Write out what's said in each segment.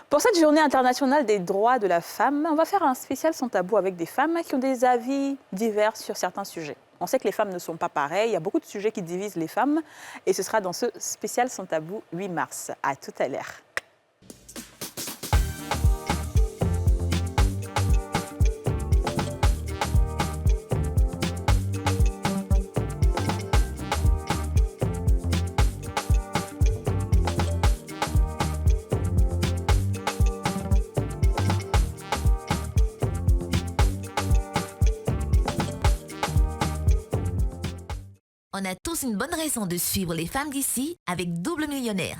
Pour cette journée internationale des droits de la femme, on va faire un spécial sans tabou avec des femmes qui ont des avis divers sur certains sujets. On sait que les femmes ne sont pas pareilles, il y a beaucoup de sujets qui divisent les femmes et ce sera dans ce spécial sans tabou 8 mars. À tout à l'heure. On a tous une bonne raison de suivre les femmes d'ici avec Double Millionnaire.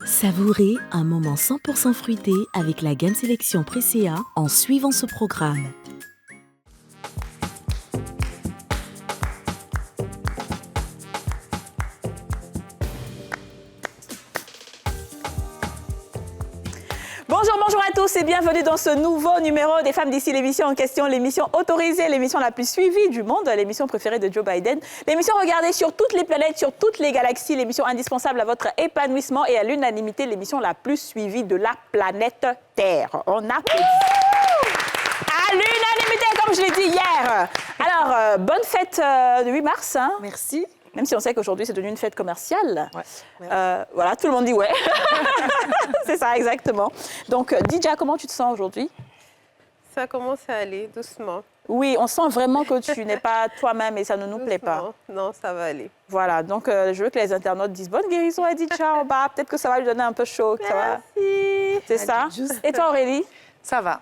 Savourez un moment 100% fruité avec la gamme sélection Presea en suivant ce programme. Bonjour à tous et bienvenue dans ce nouveau numéro des Femmes d'ici, l'émission en question, l'émission autorisée, l'émission la plus suivie du monde, l'émission préférée de Joe Biden, l'émission regardée sur toutes les planètes, sur toutes les galaxies, l'émission indispensable à votre épanouissement et à l'unanimité, l'émission la plus suivie de la planète Terre. On applaudit. À l'unanimité, comme je l'ai dit hier. Alors, bonne fête de 8 mars. Hein. Merci. Même si on sait qu'aujourd'hui, c'est devenu une fête commerciale. Ouais. Voilà, tout le monde dit ouais. C'est ça, exactement. Donc, Dija, comment tu te sens aujourd'hui? Ça commence à aller doucement. Oui, on sent vraiment que tu n'es pas toi-même et ça ne nous plaît pas. Non, ça va aller. Voilà, donc je veux que les internautes disent bonne guérison à Dija en bas. Peut-être que ça va lui donner un peu chaud. Merci. C'est ça? Et toi, Aurélie? Ça va.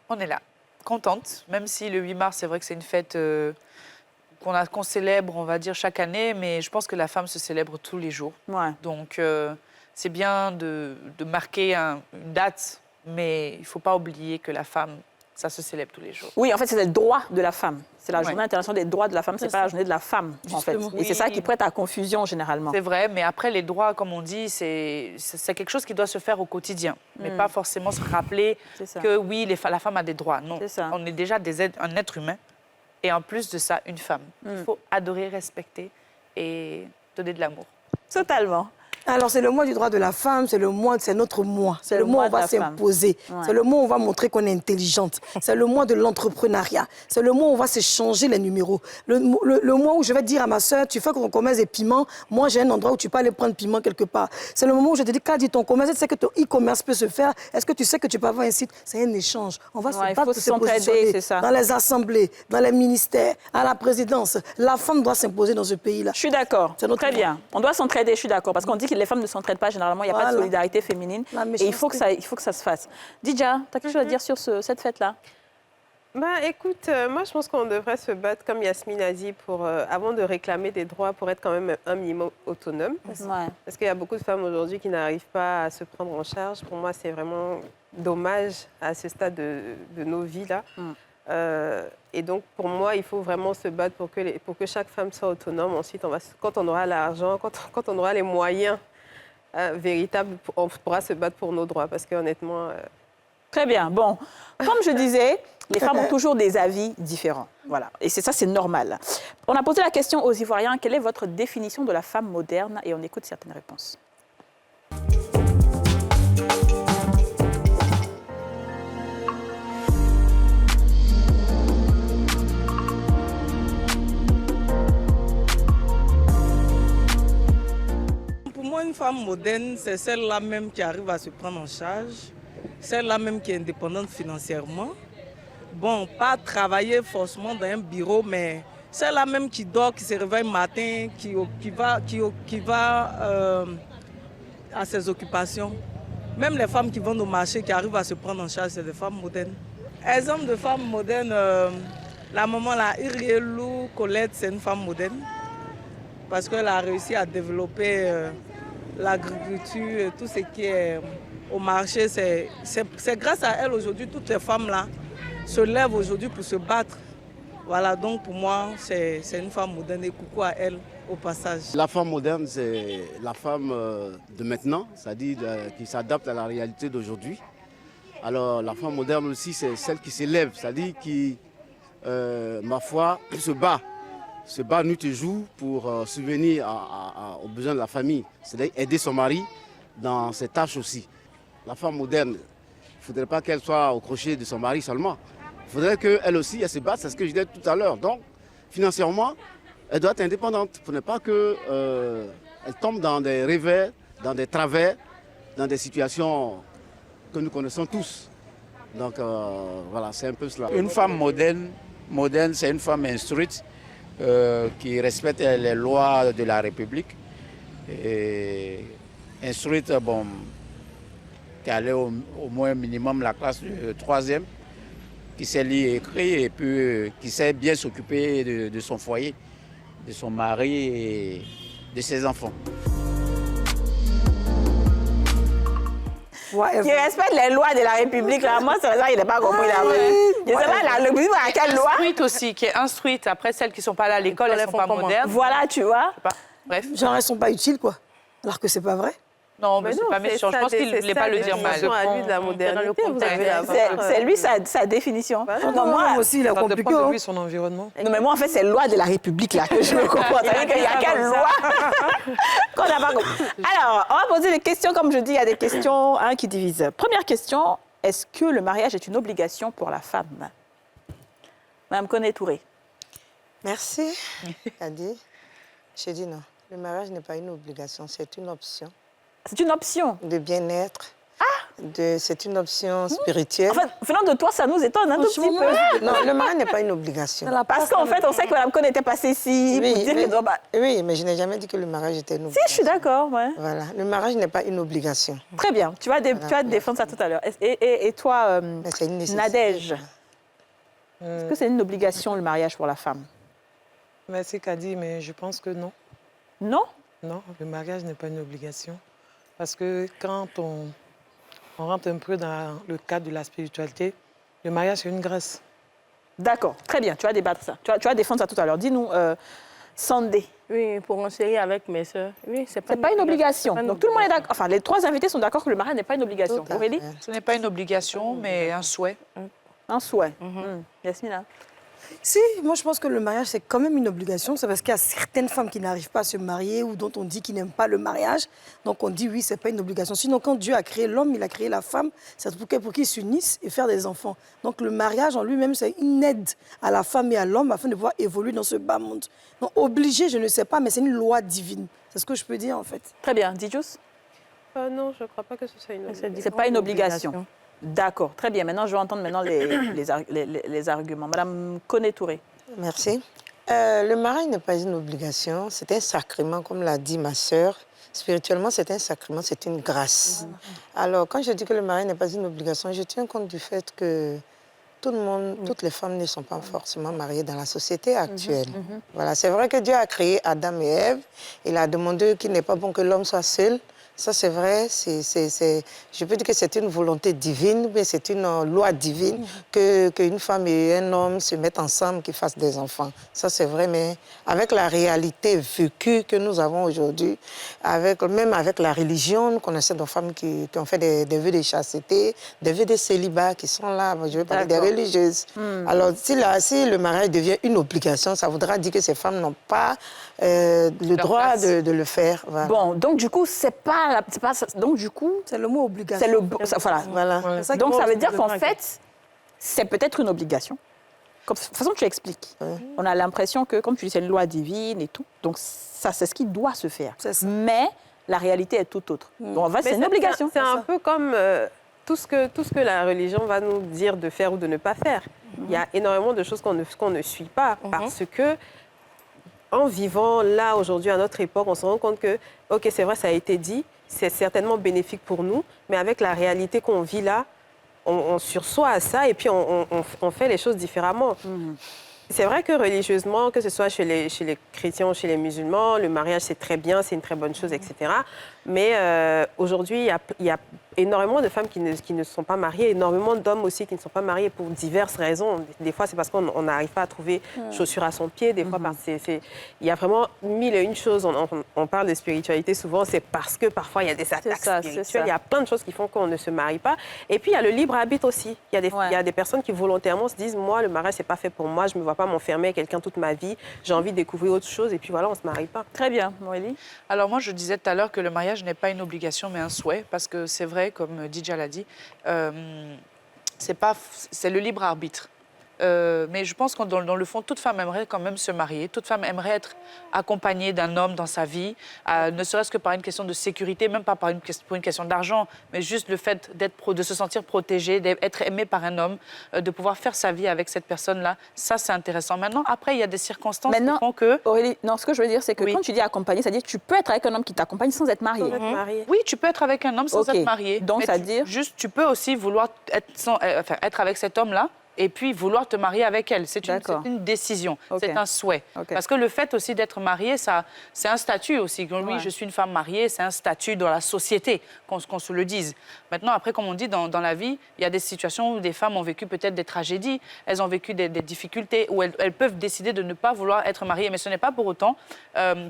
On est là, contente, même si le 8 mars, c'est vrai que c'est une fête qu'on célèbre, on va dire, chaque année, mais je pense que la femme se célèbre tous les jours. Ouais. Donc, c'est bien de marquer une date, mais il ne faut pas oublier que la femme, ça se célèbre tous les jours. Oui, en fait, c'est le droit de la femme. C'est la journée internationale des droits de la femme, c'est pas la journée de la femme, en fait. Et c'est ça qui prête à confusion, généralement. C'est vrai, mais après, les droits, comme on dit, c'est quelque chose qui doit se faire au quotidien, mais pas forcément se rappeler que, oui, la femme a des droits. Non, on est déjà un être humain. Et en plus de ça, une femme. Il faut adorer, respecter et donner de l'amour. Totalement. Alors, c'est le mois du droit de la femme, c'est notre mois. C'est le mois où on va s'imposer. Ouais. C'est le mois où on va montrer qu'on est intelligente. C'est le mois de l'entrepreneuriat. C'est le mois où on va se changer les numéros. Le mois où je vais dire à ma soeur, tu fais ton commerce des piments, moi j'ai un endroit où tu peux aller prendre piment quelque part. C'est le moment où je te dis, quand dit ton commerce, tu sais que ton e-commerce peut se faire. Est-ce que tu sais que tu peux avoir un site? C'est un échange. On va se battre pour se positionner dans les assemblées, dans les ministères, à la présidence. La femme doit s'imposer dans ce pays-là. Je suis d'accord. Très bien. On doit s'entraider, je suis d'accord. Parce qu'on dit que les femmes ne s'entraident pas, généralement, il n'y a pas de solidarité féminine. Et il faut que ça se fasse. Dija, tu as quelque chose à dire sur cette fête-là? Écoute, moi, je pense qu'on devrait se battre, comme Yasmine a dit, avant de réclamer des droits, pour être quand même un minimum autonome. Parce qu'il y a beaucoup de femmes aujourd'hui qui n'arrivent pas à se prendre en charge. Pour moi, c'est vraiment dommage à ce stade de nos vies, là. Et donc, pour moi, il faut vraiment se battre pour que chaque femme soit autonome. Ensuite, quand on aura l'argent, quand on aura les moyens véritables, on pourra se battre pour nos droits. Parce qu'honnêtement... Très bien. Bon, comme je disais, les femmes ont toujours des avis différents. Voilà. Et c'est normal. On a posé la question aux Ivoiriens, quelle est votre définition de la femme moderne? Et on écoute certaines réponses. Une femme moderne, c'est celle-là même qui arrive à se prendre en charge, celle-là même qui est indépendante financièrement. Bon, pas travailler forcément dans un bureau, mais celle-là même qui dort, qui se réveille le matin, qui va à ses occupations. Même les femmes qui vont au marché, qui arrivent à se prendre en charge, c'est des femmes modernes. Exemple de femmes modernes, la maman, la Irielou Colette, c'est une femme moderne parce qu'elle a réussi à développer l'agriculture, tout ce qui est au marché. C'est grâce à elle aujourd'hui, toutes ces femmes-là se lèvent aujourd'hui pour se battre. Voilà, donc pour moi, c'est une femme moderne et coucou à elle au passage. La femme moderne, c'est la femme de maintenant, c'est-à-dire qui s'adapte à la réalité d'aujourd'hui. Alors la femme moderne aussi, c'est celle qui s'élève, c'est-à-dire qui, ma foi, se bat nuit et jour pour subvenir aux besoins de la famille, c'est-à-dire aider son mari dans ses tâches aussi. La femme moderne, il ne faudrait pas qu'elle soit au crochet de son mari seulement. Il faudrait qu'elle aussi, elle se batte, c'est ce que je disais tout à l'heure. Donc, financièrement, elle doit être indépendante. Il ne faudrait pas qu'elle tombe dans des revers, dans des travers, dans des situations que nous connaissons tous. Donc, voilà, c'est un peu cela. Une femme moderne, c'est une femme instruite qui respecte les lois de la République. Et instruite, bon, qui allait au moins minimum la classe de 3e, qui sait lire et écrire et puis qui sait bien s'occuper de son foyer, de son mari et de ses enfants. Qui respecte les lois de la République, là, moi, c'est ça, il n'est pas compris là. Je ne sais pas, la République, à quelle loi? Instruite aussi, qui est instruite. Après, celles qui ne sont pas là à l'école, elles ne sont pas modernes. Voilà, tu vois. Bref. Genre, elles ne sont pas utiles, quoi. Alors que c'est pas vrai. Non, mais c'est pas méchant. Je pense qu'il ne voulait pas le dire mal. À lui de la modernité, vous avez c'est lui sa définition. Non, moi aussi, il a compliqué. Ça dépend de lui, son environnement. Non, mais moi, en fait, c'est la loi de la République, là, que je me comprends. C'est-à-dire qu'il y a quelle loi qu'on n'a pas compris. Alors, on va poser des questions. Comme je dis, il y a des questions qui divisent. Première question, est-ce que le mariage est une obligation pour la femme? Madame Koné-Touré. Merci, Kadi. Je dis non. Le mariage n'est pas une obligation, c'est une option. C'est une option? De bien-être. C'est une option spirituelle. En fait, venant de toi, ça nous étonne un tout petit peu. Non, le mariage n'est pas une obligation. Parce qu'en fait, on sait que Mme Koné était passée ici pour dire qu'elle doit... Oui, mais je n'ai jamais dit que le mariage était une obligation. Si, je suis d'accord, ouais. Voilà, le mariage n'est pas une obligation. Très bien, tu vas défendre ça tout à l'heure. Et toi, Nadège, est-ce que c'est une obligation, le mariage pour la femme? Merci, Kadi, mais je pense que non. Non? Non, le mariage n'est pas une obligation. Parce que quand on rentre un peu dans le cadre de la spiritualité, le mariage, c'est une grâce. D'accord, très bien, tu vas débattre ça. Tu vas défendre ça tout à l'heure. Dis-nous, Sandé. Oui, pour enseigner avec mes soeurs. Oui, c'est pas une obligation. Donc tout le monde est d'accord. Enfin, les trois invités sont d'accord que le mariage n'est pas une obligation. Aurélie? Ce n'est pas une obligation, mais un souhait. Un souhait. Yasmina? Si, moi je pense que le mariage c'est quand même une obligation. C'est parce qu'il y a certaines femmes qui n'arrivent pas à se marier ou dont on dit qu'ils n'aiment pas le mariage. Donc on dit oui, c'est pas une obligation. Sinon quand Dieu a créé l'homme, il a créé la femme, c'est pour qu'ils s'unissent et faire des enfants. Donc le mariage en lui-même c'est une aide à la femme et à l'homme afin de pouvoir évoluer dans ce bas monde. Donc obligé, je ne sais pas, mais c'est une loi divine. C'est ce que je peux dire en fait. Très bien, Didjous? Non, je ne crois pas que ce soit une obligation. C'est pas une obligation. D'accord, très bien. Maintenant, je vais entendre les arguments. Madame Koné-Touré. Merci. Le mariage n'est pas une obligation, c'est un sacrement, comme l'a dit ma sœur. Spirituellement, c'est un sacrement, c'est une grâce. Alors, quand je dis que le mariage n'est pas une obligation, je tiens compte du fait que tout le monde, toutes les femmes ne sont pas forcément mariées dans la société actuelle. Voilà, c'est vrai que Dieu a créé Adam et Ève. Il a demandé qu'il n'est pas bon que l'homme soit seul. Ça, c'est vrai. Je peux dire que c'est une volonté divine, mais c'est une loi divine qu'une femme et un homme se mettent ensemble, qu'ils fassent des enfants. Ça, c'est vrai, mais avec la réalité vécue que nous avons aujourd'hui, même avec la religion, nous connaissons des femmes qui ont fait des vœux de chasteté, des vœux de célibat, qui sont là. Je veux parler des religieuses. Alors, si le mariage devient une obligation, ça voudra dire que ces femmes n'ont pas le droit de le faire. Voilà. Bon, donc du coup, donc du coup, c'est le mot obligation. Voilà. Donc ça veut dire qu'en fait, c'est peut-être une obligation. De toute façon, tu expliques. On a l'impression que, comme tu dis, c'est une loi divine et tout. Donc ça, c'est ce qui doit se faire. Mais la réalité est tout autre. Donc en fait, c'est une obligation. C'est un peu comme tout ce que la religion va nous dire de faire ou de ne pas faire. Il y a énormément de choses qu'on ne suit pas parce que en vivant là, aujourd'hui, à notre époque, on se rend compte que, OK, c'est vrai, ça a été dit, c'est certainement bénéfique pour nous, mais avec la réalité qu'on vit là, on sursoit à ça et puis on fait les choses différemment. C'est vrai que religieusement, que ce soit chez les chrétiens ou chez les musulmans, le mariage, c'est très bien, c'est une très bonne chose, etc. Mais aujourd'hui, il y a énormément de femmes qui ne sont pas mariées, énormément d'hommes aussi qui ne sont pas mariés pour diverses raisons. Des fois, c'est parce qu'on n'arrive pas à trouver chaussures à son pied. Des fois, il y a vraiment mille et une choses. On parle de spiritualité souvent, c'est parce que parfois, il y a des attaques spirituelles. Il y a plein de choses qui font qu'on ne se marie pas. Et puis, il y a le libre arbitre aussi. Il y a des personnes qui volontairement se disent, moi, le mariage, c'est pas fait pour moi. Je ne me vois pas m'enfermer avec quelqu'un toute ma vie. J'ai envie de découvrir autre chose. Et puis voilà, on ne se marie pas. Très bien, Aurélie. Alors moi, je disais tout à l'heure que le mariage mariage n'est pas une obligation, mais un souhait, parce que c'est vrai, comme Didja l'a dit, c'est le libre arbitre. Mais je pense que dans le fond, toute femme aimerait quand même se marier. Toute femme aimerait être accompagnée d'un homme dans sa vie, ne serait-ce que par une question de sécurité, même pas pour une question d'argent, mais juste le fait de se sentir protégée, d'être aimée par un homme, de pouvoir faire sa vie avec cette personne-là. Ça, c'est intéressant. Maintenant, après, il y a des circonstances qui font que... Aurélie, non, ce que je veux dire, c'est que quand tu dis accompagner, c'est-à-dire que tu peux être avec un homme qui t'accompagne sans être marié. Oui, tu peux être avec un homme sans être marié. Donc, c'est-à-dire... Juste, tu peux aussi vouloir être avec cet homme-là, et puis vouloir te marier avec elle. C'est une décision, c'est un souhait. Parce que le fait aussi d'être marié, c'est un statut aussi. Oui, je suis une femme mariée, c'est un statut dans la société, qu'on se le dise. Maintenant, après, comme on dit, dans la vie, il y a des situations où des femmes ont vécu peut-être des tragédies, elles ont vécu des difficultés, où elles peuvent décider de ne pas vouloir être mariées. Mais ce n'est pas pour autant,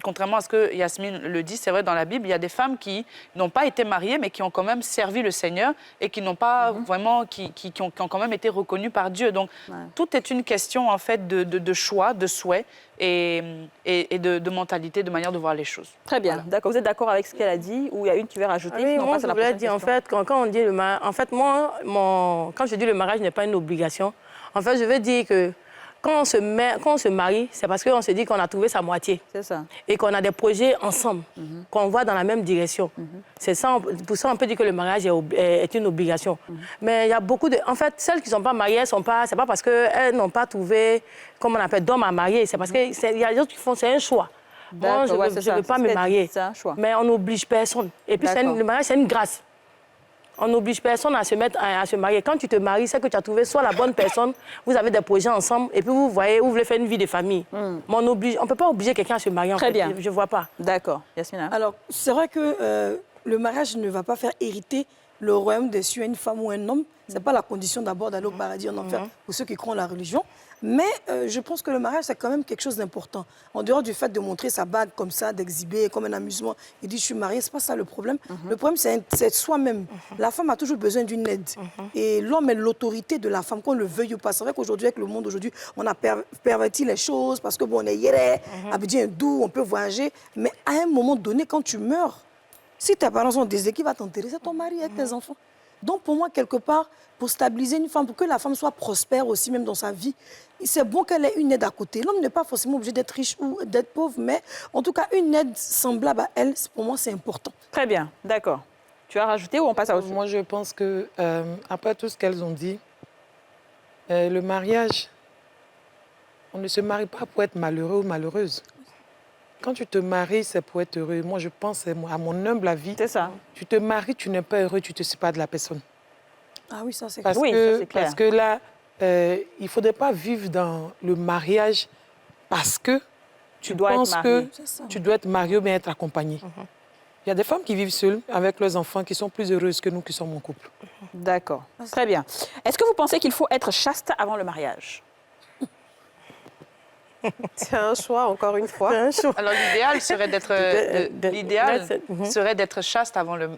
contrairement à ce que Yasmine le dit, c'est vrai, dans la Bible, il y a des femmes qui n'ont pas été mariées, mais qui ont quand même servi le Seigneur et qui n'ont pas vraiment, qui ont quand même été reconnues par Dieu. Donc, tout est une question, en fait, de choix, de souhait et de mentalité, de manière de voir les choses. Très bien. Voilà. D'accord. Vous êtes d'accord avec ce qu'elle a dit ou il y a une qui veut rajouter? Oui, moi, je voulais dire, en fait, quand on dit le mariage... En fait, moi, quand je dis le mariage n'est pas une obligation, en fait, je veux dire que quand on se marie, c'est parce qu'on se dit qu'on a trouvé sa moitié. C'est ça. Et qu'on a des projets ensemble, qu'on va dans la même direction. C'est ça, pour ça, on peut dire que le mariage est une obligation. Mais il y a beaucoup de... En fait, celles qui ne sont pas mariées, c'est pas parce qu'elles n'ont pas trouvé, comme on appelle, d'homme à marier. C'est parce qu'il y a des autres qui font, c'est un choix. Moi, je ne veux pas me marier. C'est un choix. Mais on n'oblige personne. Et puis, le mariage, c'est une grâce. On n'oblige personne à se marier. Quand tu te maries, c'est que tu as trouvé soit la bonne personne, vous avez des projets ensemble, et puis vous voyez, vous voulez faire une vie de famille. Mais on ne peut pas obliger quelqu'un à se marier. Très bien. Je ne vois pas. D'accord. Yasmina? Alors, c'est vrai que le mariage ne va pas faire hériter le royaume des cieux à une femme ou un homme. Ce n'est pas la condition d'abord d'aller au paradis en enfer pour ceux qui croient en la religion. Mais je pense que le mariage, c'est quand même quelque chose d'important. En dehors du fait de montrer sa bague comme ça, d'exhiber comme un amusement, il dit « je suis mariée », ce n'est pas ça le problème. Le problème, c'est soi-même. La femme a toujours besoin d'une aide. Et l'homme est l'autorité de la femme, qu'on le veuille ou pas. C'est vrai qu'aujourd'hui, avec le monde d'aujourd'hui, on a perverti les choses parce que bon, on est yéré, Abidjan doux, on peut voyager. Mais à un moment donné, quand tu meurs, si tes parents sont décédés, qui va t'enterrer? C'est ton mari avec tes enfants. Donc, pour moi, quelque part, pour stabiliser une femme, pour que la femme soit prospère aussi, même dans sa vie, c'est bon qu'elle ait une aide à côté. L'homme n'est pas forcément obligé d'être riche ou d'être pauvre, mais en tout cas, une aide semblable à elle, pour moi, c'est important. Très bien, d'accord. Tu as rajouté ou on passe à autre chose? Moi, je pense que, après tout ce qu'elles ont dit, le mariage, on ne se marie pas pour être malheureux ou malheureuse. Quand tu te maries, c'est pour être heureux. Moi, je pense, à mon humble avis, c'est ça. Tu te maries, tu n'es pas heureux, tu te sépares de la personne. Ah oui, ça c'est clair. Parce que là, il ne faudrait pas vivre dans le mariage parce que tu penses que tu dois être marié ou bien être accompagné. Il y a des femmes qui vivent seules avec leurs enfants qui sont plus heureuses que nous qui sommes en couple. D'accord, très bien. Est-ce que vous pensez qu'il faut être chaste avant le mariage? C'est un choix, encore une fois. Alors, l'idéal serait d'être chaste avant le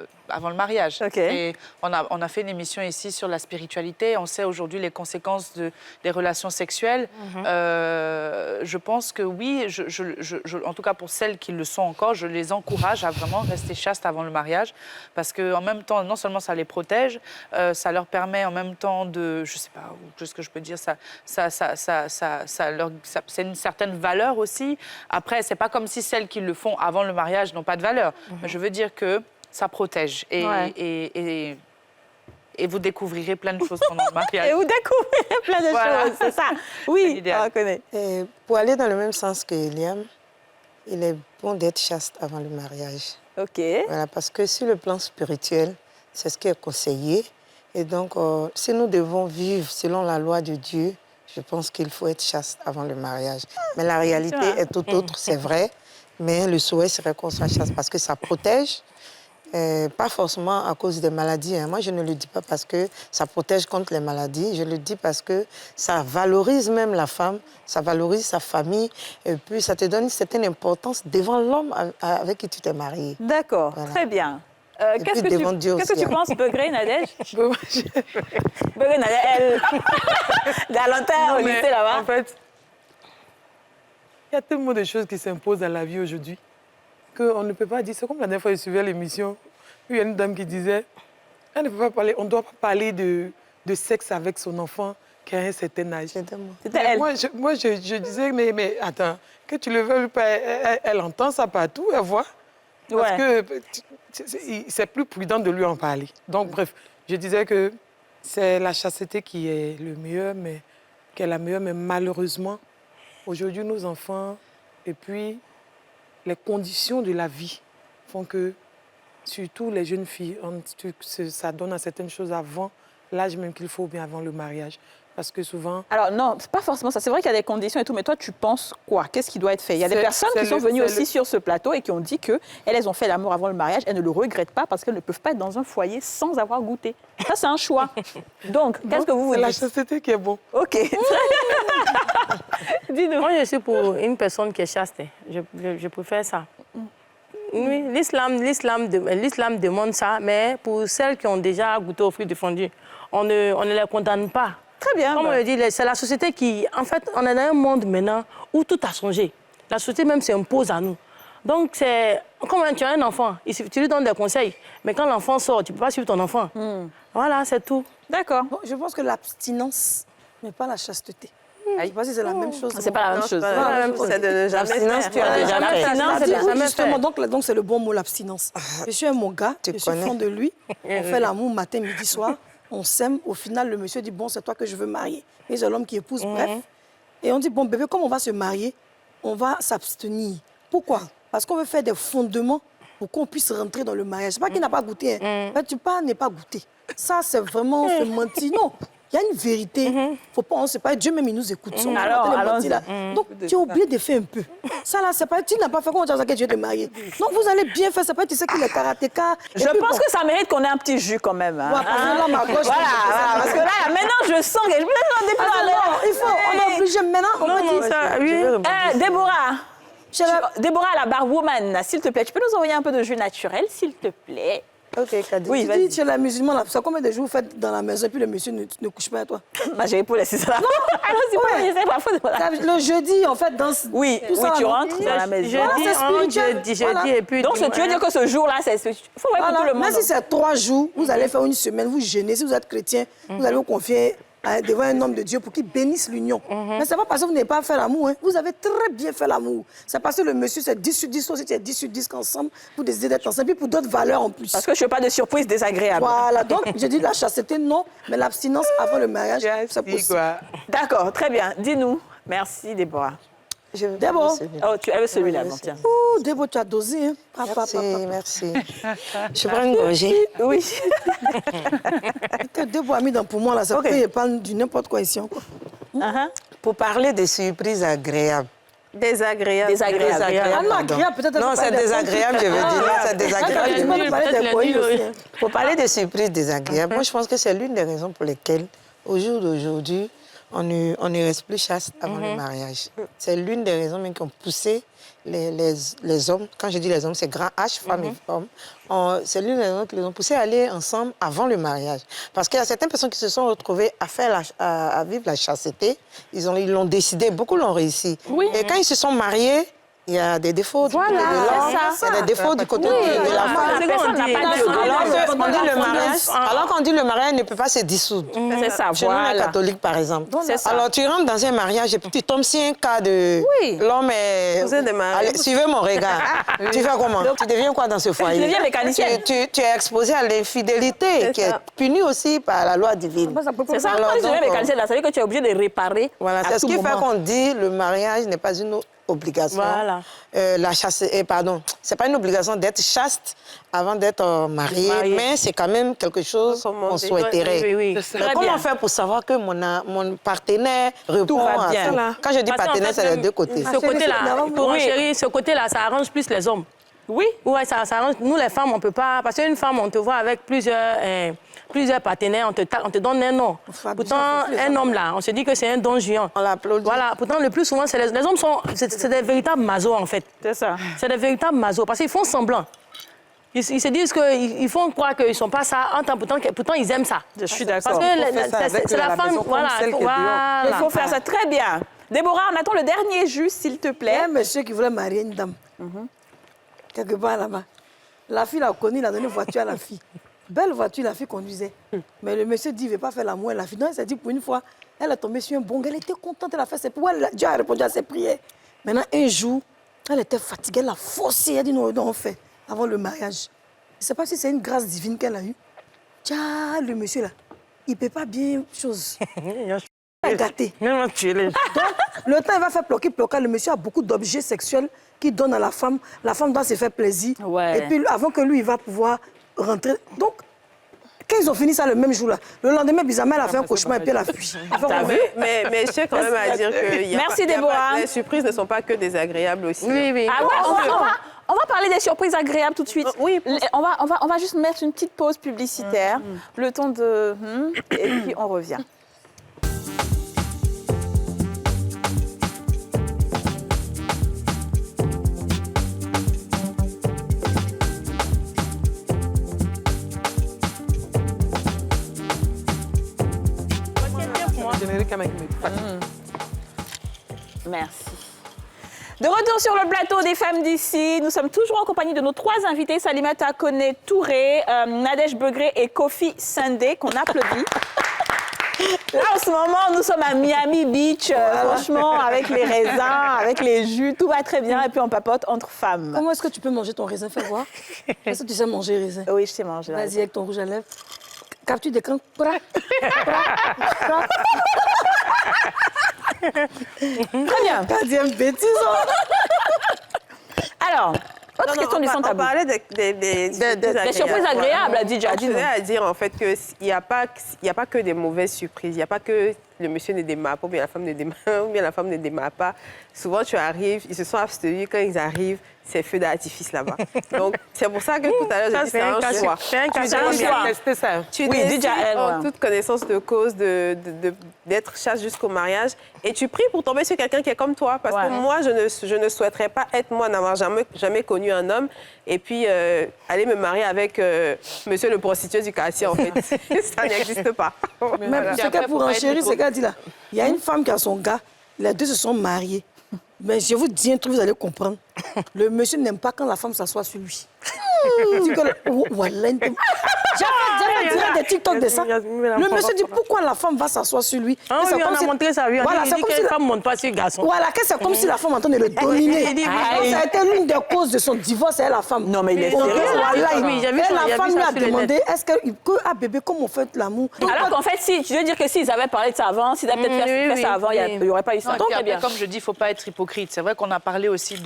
mariage. Et on a fait une émission ici sur la spiritualité. On sait aujourd'hui les conséquences des relations sexuelles. Je pense que oui, en tout cas pour celles qui le sont encore, je les encourage à vraiment rester chastes avant le mariage. Parce qu'en même temps, non seulement ça les protège, ça leur permet en même temps de, je ne sais pas, qu'est-ce que je peux dire, c'est une certaine valeur aussi. Après, c'est pas comme si celles qui le font avant le mariage n'ont pas de valeur. Mais je veux dire que ça protège. Et vous découvrirez plein de choses pendant le mariage. Et vous découvrirez plein de choses, c'est ça. Oui, on connaît. Pour aller dans le même sens que Eliam, il est bon d'être chaste avant le mariage. OK. Voilà, parce que sur le plan spirituel, c'est ce qui est conseillé. Et donc, si nous devons vivre selon la loi de Dieu, je pense qu'il faut être chaste avant le mariage. Mais la réalité est tout autre, c'est vrai. Mais le souhait serait qu'on soit chaste parce que ça protège, pas forcément à cause des maladies. Moi, je ne le dis pas parce que ça protège contre les maladies. Je le dis parce que ça valorise même la femme, ça valorise sa famille. Et puis, ça te donne une certaine importance devant l'homme avec qui tu t'es marié. D'accord, voilà. Très bien. Qu'est-ce que tu penses, Begré, Nadège? Begré, Nadège, elle, Dalanta, au lycée là-bas. En fait, il y a tellement de choses qui s'imposent à la vie aujourd'hui qu'on ne peut pas dire... C'est comme la dernière fois, je suivais l'émission, il y a une dame qui disait, on ne doit pas parler de sexe avec son enfant qui a un certain âge. C'était elle. Moi, je disais, mais attends, que tu le veuilles pas, elle entend ça partout, elle voit. Parce que c'est plus prudent de lui en parler. Donc, bref, je disais que c'est la chasteté qui est le meilleur, qui est la meilleure, mais malheureusement, aujourd'hui, nos enfants, et puis les conditions de la vie font que, surtout les jeunes filles, ça donne à certaines choses avant l'âge même qu'il faut, bien avant le mariage. Parce que souvent... Alors non, c'est pas forcément ça. C'est vrai qu'il y a des conditions et tout, mais toi, tu penses quoi? Qu'est-ce qui doit être fait? Il y a des personnes qui sont venues aussi sur ce plateau et qui ont dit qu'elles ont fait l'amour avant le mariage. Elles ne le regrettent pas parce qu'elles ne peuvent pas être dans un foyer sans avoir goûté. Ça, c'est un choix. Donc, qu'est-ce que vous dites? C'est la chasteté qui est bon. OK. Dis-nous. Moi, je suis pour une personne qui est chaste. Je préfère ça. Oui, l'islam demande ça, mais pour celles qui ont déjà goûté aux fruits défendus, on ne les condamne pas. Très bien. Comme on le dit, c'est la société qui... En fait, on est dans un monde maintenant où tout a changé. La société même s'impose à nous. Donc, c'est... Comme tu as un enfant, tu lui donnes des conseils, mais quand l'enfant sort, tu ne peux pas suivre ton enfant. Voilà, c'est tout. D'accord. Bon, je pense que l'abstinence n'est pas la chasteté. Je pense que c'est la même chose. C'est pas la même chose. C'est de ne jamais L'abstinence, tu as déjà fait. Justement, donc c'est le bon mot, l'abstinence. Je suis un mon gars, je suis fan de lui. On fait l'amour matin, midi, soir. On s'aime. Au final, le monsieur dit, bon, c'est toi que je veux marier. Et c'est l'homme qui épouse, bref. Et on dit, bon, bébé, comme on va se marier, on va s'abstenir. Pourquoi? Parce qu'on veut faire des fondements pour qu'on puisse rentrer dans le mariage. C'est pas qu'il n'a pas goûté. Mais tu parles, n'est pas goûté. Ça, c'est vraiment se mentir. Non. Il y a une vérité. Faut pas, on ne sait pas, Dieu même il nous écoute. Donc, tu as oublié de faire un peu. Ça là, c'est pas, tu n'as pas fait comment tu as dit que Dieu te marier. Donc, vous allez bien faire, c'est pas, tu sais qu'il est karatéka. Je pense que ça mérite qu'on ait un petit jus quand même. Hein. Parce que là, maintenant, je sens que je il faut, on est obligé maintenant. On peut dire ça. Oui. Déborah, la barwoman, s'il te plaît, tu peux nous envoyer un peu de jus naturel, s'il te plaît? Ok, Kadi. Oui, tu dis, tu es la musulmane, ça combien de jours vous faites dans la maison et puis le monsieur ne couche pas à toi? J'ai pour laisser ça. Le jeudi, en fait, dans... Oui, tu rentres dans la maison. Jeudi et puis donc, tu veux dire que ce jour-là, c'est... Il faut voir pour tout le monde. Même si c'est 3 jours, vous allez faire une semaine, vous jeûnez. Si vous êtes chrétien, vous allez vous confier devant un homme de Dieu pour qu'il bénisse l'union. Mais ce n'est pas parce que vous n'avez pas fait l'amour. Hein. Vous avez très bien fait l'amour. C'est parce que le monsieur, c'est 10 sur 10, aussi, c'est 10 sur 10 qu'ensemble, vous décidez d'être ensemble, puis pour d'autres valeurs en plus. Parce que je ne veux pas de surprise désagréable. Voilà, donc je dis la chasteté, non, mais l'abstinence avant le mariage, c'est possible. D'accord, très bien. Dis-nous. Merci, Déborah. Déborah. Oh, tu avais celui-là, bon, tiens. Oh, Déborah, tu as dosé, hein. Merci. Je prends une gorgée. Oui. Déborah a mis dans pour moi, là, ça peut y parler du n'importe quoi ici encore. Pour parler des surprises agréables. Désagréable. Non, c'est désagréable, je veux dire. Non, c'est désagréable. Pour parler des surprises désagréables, moi, je pense que c'est l'une des raisons pour lesquelles, au jour d'aujourd'hui, on ne reste plus chaste avant le mariage. C'est l'une des raisons même qui ont poussé les hommes, quand je dis les hommes, c'est grand H, femmes et hommes, c'est l'une des raisons qui les ont poussés à aller ensemble avant le mariage. Parce qu'il y a certaines personnes qui se sont retrouvées à vivre la chasteté, ils l'ont décidé, beaucoup l'ont réussi. Oui. Et quand ils se sont mariés, il y a des défauts du côté de l'homme, il y a des défauts du côté de la femme. Alors qu'on dit le mariage ne peut pas se dissoudre. C'est ça, chez nous, les catholiques, par exemple. Alors tu rentres dans un mariage et puis tu tombes sur un cas de l'homme est... Suivez mon regard. Tu fais comment? Tu deviens quoi dans ce foyer? Tu deviens mécanicien. Tu es exposé à l'infidélité qui est punie aussi par la loi divine. C'est ça, quand tu deviens mécanicien, ça veut dire que tu es obligé de réparer. Voilà, c'est ce qui fait qu'on dit le mariage n'est pas une obligation. Voilà. La chasse, pardon, c'est pas une obligation d'être chaste avant d'être marié, mais c'est quand même quelque chose qu'on souhaiterait. Oui. Mais comment faire pour savoir que mon partenaire répond à ça? Quand je dis partenaire, c'est les deux côtés. Ce côté-là, pour chérie, ce côté-là, ça arrange plus les hommes. Oui. Ouais, ça arrange. Nous, les femmes, on peut pas... Parce qu'une femme, on te voit avec plusieurs partenaires, on te donne un nom. Pourtant, un homme, là, on se dit que c'est un don juan. On l'applaudit. Voilà. Pourtant, le plus souvent, les hommes sont... C'est des véritables masos, en fait. C'est ça. C'est des véritables masos, parce qu'ils font semblant. Ils se disent qu'ils font croire qu'ils ne sont pas ça, pourtant ils aiment ça. Je suis d'accord. Parce que c'est la femme, voilà. Il faut faire ça très bien. Déborah, on attend le dernier jus, s'il te plaît. Il y a un monsieur qui voulait marier une dame. quelque part là-bas. La fille l'a connue, il a donné une voiture à la fille. Belle voiture, la fille conduisait. Mais le monsieur dit, il ne veut pas faire l'amour. La fille, non, elle s'est dit, pour une fois, elle est tombée sur un bon gars. Elle était contente, elle a fait ses prières. Dieu a répondu à ses prières. Maintenant, un jour, elle était fatiguée, elle a forcé. Elle a dit, non, on fait, avant le mariage. Je ne sais pas si c'est une grâce divine qu'elle a eue. Tiens, le monsieur là, il ne peut pas bien chose. Il est gâté. Donc, le temps, il va faire ploquer. Le monsieur a beaucoup d'objets sexuels qu'il donne à la femme. La femme doit se faire plaisir. Ouais. Et puis, avant que lui, il va pouvoir rentrer. Donc, quand ils ont fini ça le même jour-là, le lendemain, bizarrement, elle a fait un cauchemar et puis elle a fui. Mais je tiens quand même à dire que Merci, Déborah. Les surprises ne sont pas que désagréables aussi. Oui, oui. Ah ouais, on va parler des surprises agréables tout de suite. Oui. On va juste mettre une petite pause publicitaire, le temps de... et puis on revient. Merci. De retour sur le plateau des femmes d'ici, nous sommes toujours en compagnie de nos 3 invités, Salimata Koné Touré, Nadège Begré et Kofi Sindé, qu'on applaudit. Là, en ce moment, nous sommes à Miami Beach, franchement, avec les raisins, avec les jus, tout va très bien, et puis on papote entre femmes. Comment est-ce que tu peux manger ton raisin? Fais voir. Est-ce que tu sais manger raisin? Oui, je sais manger. Vas-y, avec ton rouge à lèvres. Capture d'écran. Très bien. Quatrième bêtise. Alors, autre question du centre. On parlait des surprises agréables, a dit Je tenais à dire en fait qu'il n'y a pas que des mauvaises surprises. Il n'y a pas que le monsieur ne démarre pas, ou bien la femme ne démarre, ou bien la femme ne démarre pas. Souvent, tu arrives, ils se sont abstenus. Quand ils arrivent, c'est feu d'artifice là-bas. Donc, c'est pour ça que tout à l'heure, j'ai dit c'est un choix. C'est un choix. Tu décides en toute connaissance de cause d'être chaste jusqu'au mariage et tu pries pour tomber sur quelqu'un qui est comme toi. Parce que moi, je ne souhaiterais pas être moi, n'avoir jamais connu un homme et puis aller me marier avec monsieur le prostitué du quartier, en fait. Ça n'existe pas. Mais ce qu'elle pour enchérir, c'est qu'elle dit là, il y a une femme qui a son gars, les deux se sont mariés. Mais je vous dis un truc, vous allez comprendre. Le monsieur n'aime pas quand la femme s'assoit sur lui. J'ai fait des TikTok de ça. Le monsieur dit pourquoi la femme va s'asseoir sur lui. Ah oui, on a montré ça. Oui, voilà, c'est comme si la femme ne monte pas sur le garçon. Voilà, c'est comme si la femme entend de le dominer. Ça a été l'une des causes de son divorce, c'est la femme. Non, mais il est sérieux. La femme lui a demandé est-ce qu'il peut, bébé, comment on fait l'amour. Alors qu'en fait, si, tu veux dire que s'ils avaient parlé de ça avant, s'ils avaient peut-être fait ça avant, il n'y aurait pas eu ça. Donc, comme je dis, il ne faut pas être hypocrite. C'est vrai qu'on a parlé aussi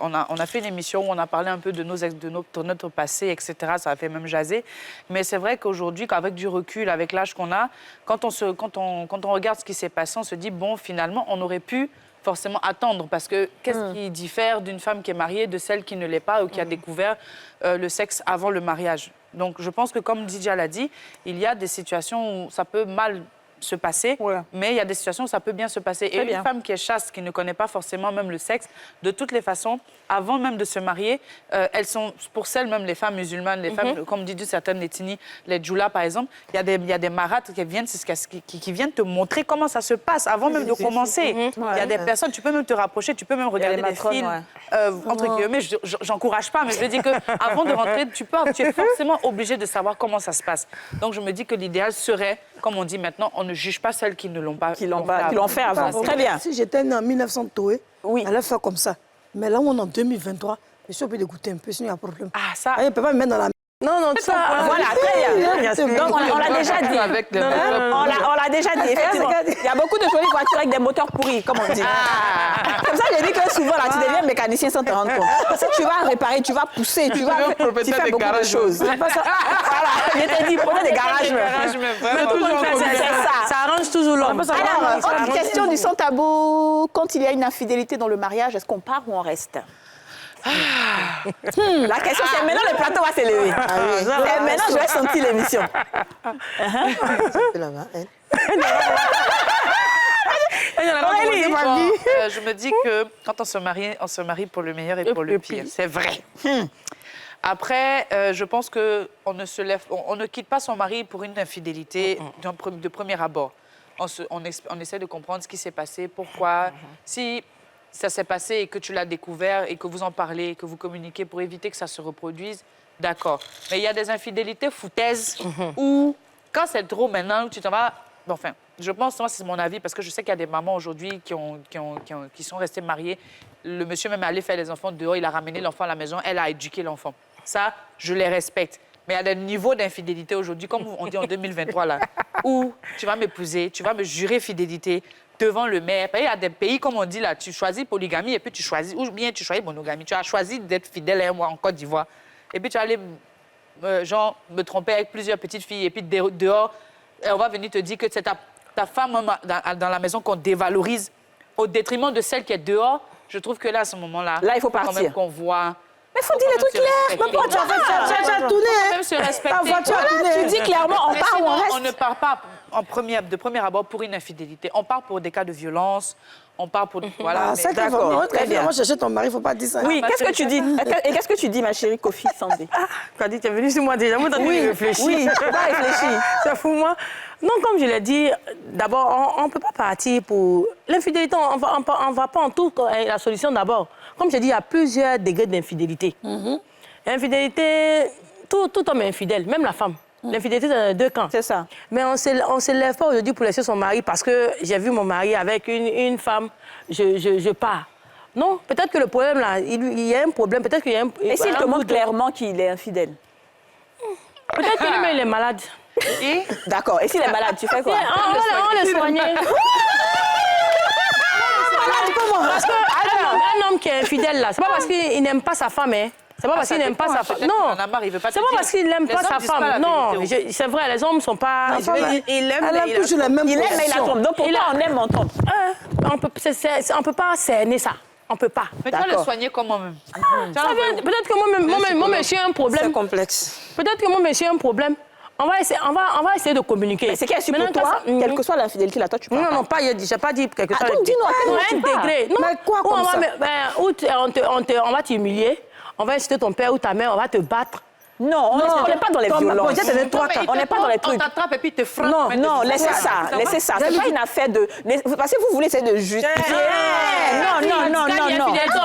on a fait une émission où on a parlé un peu de notre passé, etc. Ça a fait même jaser. Mais c'est vrai qu'aujourd'hui, avec du recul, avec l'âge qu'on a, quand on regarde ce qui s'est passé, on se dit, bon, finalement, on aurait pu forcément attendre. Parce que qu'est-ce qui diffère d'une femme qui est mariée de celle qui ne l'est pas ou qui a découvert le sexe avant le mariage? Donc, je pense que, comme Didia l'a dit, il y a des situations où ça peut mal se passer, mais il y a des situations où ça peut bien se passer. Et une femme qui est chaste, qui ne connaît pas forcément même le sexe, de toutes les façons, avant même de se marier, elles sont, pour celles, même les femmes musulmanes, les femmes, comme dit certaines, les tini, les djoulas par exemple, il y a des marates qui viennent te montrer comment ça se passe avant même de commencer. Il y a des personnes, tu peux même te rapprocher, tu peux même regarder des films, entre guillemets, j'encourage pas, mais je veux dire qu'avant de rentrer, tu es forcément obligé de savoir comment ça se passe. Donc je me dis que l'idéal serait, comme on dit maintenant, on ne juge pas celles qui ne l'ont pas, qui l'ont fait avant. Très bien. Si j'étais née en 1900 Toé, elle allait faire comme ça. Mais là où on est en 2023, je suis obligée de goûter un peu, sinon il y a un problème. Ah, ça. Elle ne peut pas me mettre dans la... Non, ça... Voilà, très bien. Donc, on l'a déjà dit. On l'a déjà dit, effectivement. Il y a beaucoup de jolies voitures avec des moteurs pourris, comme on dit. Comme ça, j'ai dit que souvent, là, tu deviens mécanicien sans te rendre compte. Si tu vas réparer, tu vas pousser, tu fais beaucoup de choses. Voilà, je t'ai dit, prenez des garages. Ça arrange toujours l'homme. Alors, autre question du sans tabou. Quand il y a une infidélité dans le mariage, est-ce qu'on part ou on reste? La question, c'est maintenant le plateau va s'élever. Et maintenant, je vais sentir l'émission. Je me dis que quand on se marie pour le meilleur et pour le pire. C'est vrai. Après, je pense qu'on ne quitte pas son mari pour une infidélité de premier abord. On essaie de comprendre ce qui s'est passé, pourquoi. Si ça s'est passé et que tu l'as découvert et que vous en parlez, que vous communiquez pour éviter que ça se reproduise, d'accord. Mais il y a des infidélités foutaises où, quand c'est trop maintenant, tu t'en vas... Bon, enfin, je pense, moi, c'est mon avis, parce que je sais qu'il y a des mamans aujourd'hui qui sont restées mariées. Le monsieur même est allé faire les enfants dehors, il a ramené l'enfant à la maison, elle a éduqué l'enfant. Ça, je les respecte. Mais il y a des niveaux d'infidélité aujourd'hui, comme on dit en 2023, là, où tu vas m'épouser, tu vas me jurer fidélité devant le maire. Il y a des pays, comme on dit là, tu choisis polygamie et puis tu choisis, ou bien tu choisis monogamie. Tu as choisi d'être fidèle à moi en Côte d'Ivoire. Et puis tu vas aller, genre, me tromper avec plusieurs petites filles. Et puis dehors, on va venir te dire que c'est ta femme dans la maison qu'on dévalorise au détriment de celle qui est dehors. Je trouve que là, à ce moment-là, là, il faut partir. Quand même qu'on voit... Mais il faut dire les trucs clairs. Mais pourquoi tu as tourné? Même se respecter. Tu dis clairement, on part ou on reste. On ne part pas de premier abord pour une infidélité. On part pour des cas de violence. On part pour... Voilà. C'est d'accord. Très bien. Moi, chercher ton mari, il ne faut pas dire ça. Oui, qu'est-ce que tu dis? Et qu'est-ce que tu dis, ma chérie Kofi Sandé? Tu as dit, tu es venue sur moi déjà. Moi, tu réfléchis. Oui, tu pas réfléchir. Ça fout moi. Non, comme je l'ai dit, d'abord, on ne peut pas partir pour... L'infidélité, on ne va pas en tout la solution d'abord. Comme je dis, il y a plusieurs degrés d'infidélité. L'infidélité, tout homme est infidèle, même la femme. L'infidélité, c'est dans deux camps. C'est ça. Mais on ne se lève pas aujourd'hui pour laisser son mari parce que j'ai vu mon mari avec une femme, je pars. Non, peut-être que le problème, là, il y a un problème. Peut-être qu'il y a un... Et s'il te montre clairement qu'il est infidèle? Peut-être que lui-même, il est malade. D'accord. Et s'il est malade, tu fais quoi? On le soigner. Parce qu'un homme qui est infidèle, là, c'est pas parce qu'il n'aime pas sa femme, hein. C'est pas parce qu'il n'aime pas sa femme. Non, c'est pas parce qu'il n'aime pas sa femme. Non, c'est vrai, les hommes ne sont pas... Il aime toujours la même position. Il aime, mais il la trompe. Donc pourquoi on aime, on trompe? On ne peut pas cerner ça. On ne peut pas. Mais tu vas le soigner comment même? Peut-être que mon monsieur a un problème. C'est complexe. Peut-être que mon monsieur a un problème. On va essayer de communiquer. Mais c'est qu'il y a su pour toi, quelle que soit l'infidélité, là, toi, tu parles. Non, pas, je n'ai pas dit quelque chose. Donc dis-nous, un degré. Non, mais quoi comme ça? On va t'humilier, on va inciter ton père ou ta mère, on va te battre. Non, on n'est pas dans les violences. On n'est pas dans les trucs. On t'attrape et puis te frappe. Non, laissez ça. Laissez ça. C'est pas une affaire de... Parce que vous voulez essayer de justifier. Non.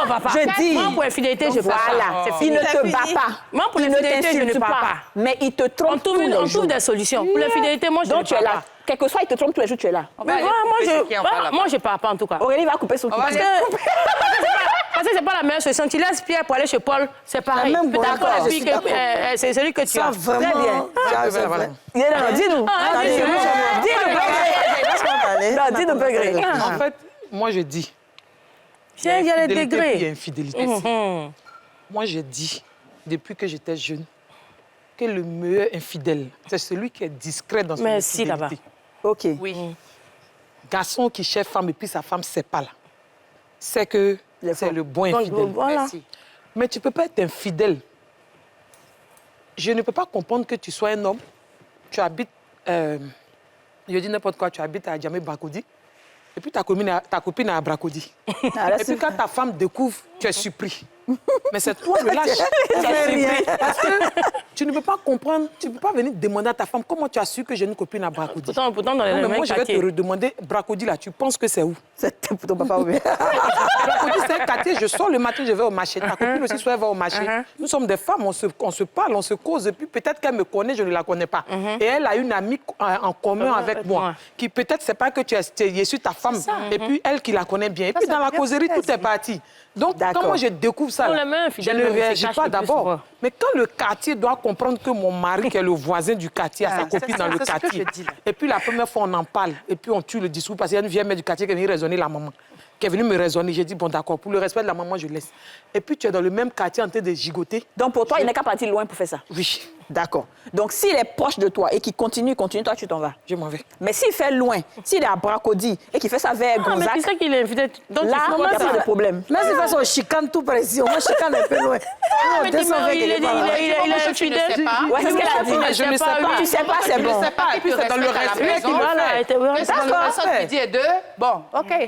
On va pas. Je dis... Moi, pour infidélité, je parle. Voilà. Il ne te bat pas. Moi, pour l'infidélité, je ne parle pas. Mais il te trompe tous les jours. On trouve des solutions. Pour l'infidélité, moi, je ne parle pas. Donc tu es là. Quel que soit, il te trompe tous les jours, tu es là. Moi, je ne parle pas, en tout cas. Aurélie va couper son Parce que c'est pas la meilleure solution. Tu laisses Pierre pour aller chez Paul, c'est pareil. C'est celui que tu as. Vraiment. Très bien. Dis-nous. Dis-nous, Pégré. En fait, moi, je dis... Il y a les degrés. Il y a infidélité. Moi, je dis, depuis que j'étais jeune, que le meilleur infidèle, c'est celui qui est discret dans son infidélité. Merci, là-bas. OK. Oui. Garçon qui cherche femme et puis sa femme, c'est pas là. C'est que c'est le bon infidèle. Voilà. Mais tu ne peux pas être infidèle. Je ne peux pas comprendre que tu sois un homme, tu habites, je dis n'importe quoi, tu habites à Djamé-Bracodi, et puis ta copine est à Bracodi. Et puis quand ta femme découvre, tu es surpris. Mais c'est toi le lâche. Parce que tu ne peux pas comprendre, tu ne peux pas venir demander à ta femme comment tu as su que j'ai une copine à Bracodi. Pourtant dans les mêmes moi, je vais te redemander, Bracodi, là, tu penses que c'est où? C'est pour ton papa ou bien? Bracodi, c'est un quartier, je sors le matin, je vais au marché. Ta copine aussi, soit elle va au marché. Nous sommes des femmes, on se parle, on se cause, et puis peut-être qu'elle me connaît, je ne la connais pas. Et elle a une amie en commun avec moi, qui peut-être, c'est pas que tu es sur ta femme, et puis elle qui la connaît bien. Et puis dans la causerie, tout est parti. Donc, quand moi je découvre ça, là, je ne réagis pas d'abord. Mais quand le quartier doit comprendre que mon mari, qui est le voisin du quartier, a sa copine dans le quartier, et puis la première fois, on en parle, et puis on tue le discours, parce qu'il y a une vieille mère du quartier qui est venue raisonner la maman, qui est venue me raisonner. J'ai dit, bon, d'accord, pour le respect de la maman, je laisse. Et puis tu es dans le même quartier en train de gigoter. Donc pour toi, il n'est qu'à partir loin pour faire ça? Oui. D'accord. Donc s'il est proche de toi et qu'il continue, toi, tu t'en vas? Je m'en vais. Mais s'il fait loin, s'il est à Bracodi et qu'il fait ça vers Gonzague... mais tu sais qu'il est infidèle. Donc là, il n'y a pas de problème. Mais c'est parce qu'on chicane tout précis. On chicane un peu loin. Mais il est infidèle. Ouais, c'est ce qu'elle a dit. Je ne sais pas. Tu sais pas, c'est bon. Et puis c'est dans le respect qu'il le fait. D'accord. Midi et 2. Bon, OK. OK, très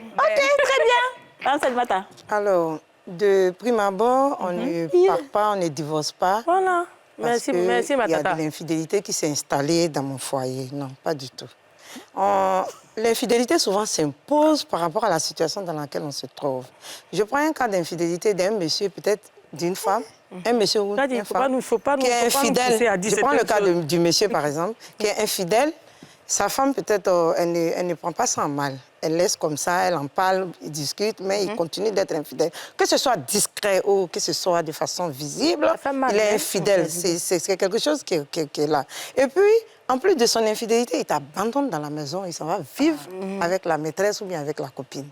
bien. Hein, Salimata? Alors, de prime abord, on ne part pas, on ne divorce pas. Merci, ma tata. Il y a de l'infidélité qui s'est installée dans mon foyer. Non, pas du tout. L'infidélité souvent s'impose par rapport à la situation dans laquelle on se trouve. Je prends un cas d'infidélité d'un monsieur, peut-être d'une femme, un monsieur ou une femme qui est infidèle. Je prends le cas du monsieur, par exemple, qui est infidèle. Sa femme, peut-être, elle ne prend pas ça en mal. Elle laisse comme ça, elle en parle, ils discutent, mais il continue d'être infidèle. Que ce soit discret ou que ce soit de façon visible, il est infidèle. C'est quelque chose qui est là. Et puis, en plus de son infidélité, il t'abandonne dans la maison, il s'en va vivre avec la maîtresse ou bien avec la copine.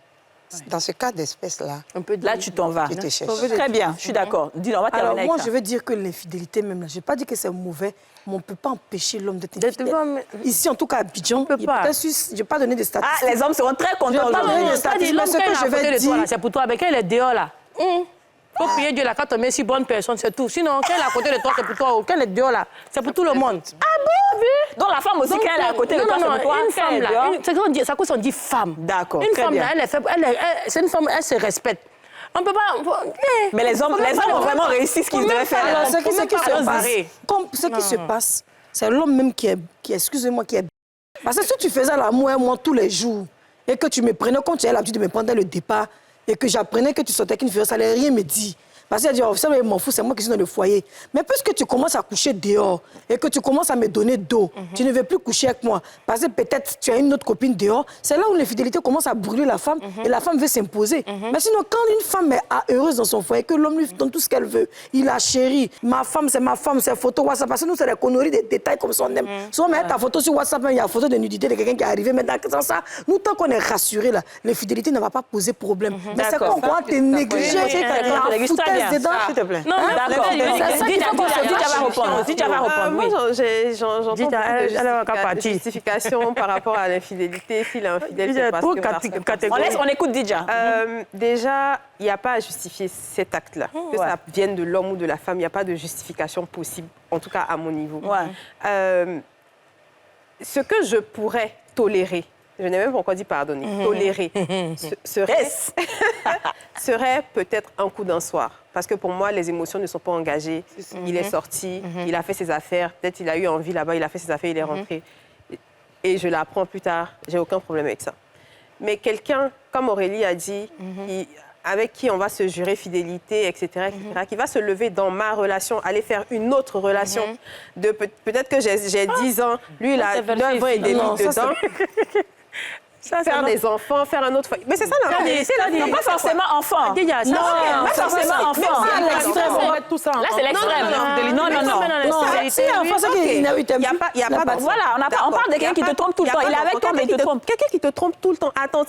Dans ce cas d'espèce-là, là, tu t'en vas. Tu te cherches. Très bien, je suis d'accord. Dis-le, on va terminer avec moi, ça. je veux dire que l'infidélité, même là, je ne vais pas dire que c'est mauvais, mais on ne peut pas empêcher l'homme d'être infidèle. Ici, en tout cas, à Abidjan, je ne vais pas donner de statistiques. Ah, les hommes seront très contents. Je ne vais pas donner de statistiques, mais ce que je vais dire... C'est pour toi, avec elle est dehors, là. Il faut prier Dieu, là, quand on met si bonne personne, c'est tout. Sinon, quand elle est à côté de toi, c'est pour toi. Quand elle est dehors, là, c'est pour tout le monde. Ah bon? Donc la femme aussi, quand elle est à côté de toi, c'est pour toi? Une femme, là, c'est à cause on dit femme. D'accord, une femme, là, c'est une femme, elle se respecte. On ne peut pas... Mais les hommes ont vraiment réussi ce qu'ils devaient faire. Alors, ce qui se passe, c'est l'homme même qui est, excusez-moi, qui est... Parce que si tu faisais l'amour à moi tous les jours, et que tu me prenais comme tu as l'habitude de me prendre dès le départ, et que j'apprenais que tu sortais qu'une fille, ça n'allait rien me dire. Parce qu'elle dit, oh, ça m'en fout, c'est moi qui suis dans le foyer. Mais puisque tu commences à coucher dehors et que tu commences à me donner d'eau, tu ne veux plus coucher avec moi. Parce que peut-être tu as une autre copine dehors, c'est là où l'infidélité commence à brûler la femme et la femme veut s'imposer. Mais sinon, quand une femme est heureuse dans son foyer, que l'homme lui donne tout ce qu'elle veut, il la chérit, ma femme, c'est photo WhatsApp. Parce que nous, c'est des conneries, des détails comme ça, on aime. Souvent, mettre ta photo sur WhatsApp, il y a une photo de nudité de quelqu'un qui est arrivé. Mais dans ça, nous, tant qu'on est rassurés, l'infidélité ne va pas poser problème. Mais c'est quand on va te négliger, dedans, s'il te plaît. Non, d'accord. Dis, tu vas répondre. Moi, j'entends beaucoup de justification par rapport à l'infidélité. S'il est infidèle, c'est parce que... On écoute Didja. Déjà, il n'y a pas à justifier cet acte-là. Que ça vienne de l'homme ou de la femme, il n'y a pas de justification possible, en tout cas à mon niveau. Ce que je pourrais tolérer, je n'ai même pas encore dit pardonner, tolérer, serait peut-être un coup d'un soir. Parce que pour moi, les émotions ne sont pas engagées. Il est sorti, il a fait ses affaires, peut-être il a eu envie là-bas, il a fait ses affaires, il est rentré. Et je l'apprends plus tard, j'ai aucun problème avec ça. Mais quelqu'un, comme Aurélie a dit, avec qui on va se jurer fidélité, etc., qui va se lever dans ma relation, aller faire une autre relation, peut-être que j'ai 10 ans, lui, il a 9 ans et demi dedans. Faire des enfants, faire un autre foyer. Mais c'est ça, non, pas forcément enfant. Non, pas forcément enfant. Là, c'est l'extrême. Non. C'est enfant, ça qu'il n'a eu. Voilà, on parle de quelqu'un qui te trompe tout le temps. Il est avec toi, mais il te trompe. Quelqu'un qui te trompe tout le temps. Attends,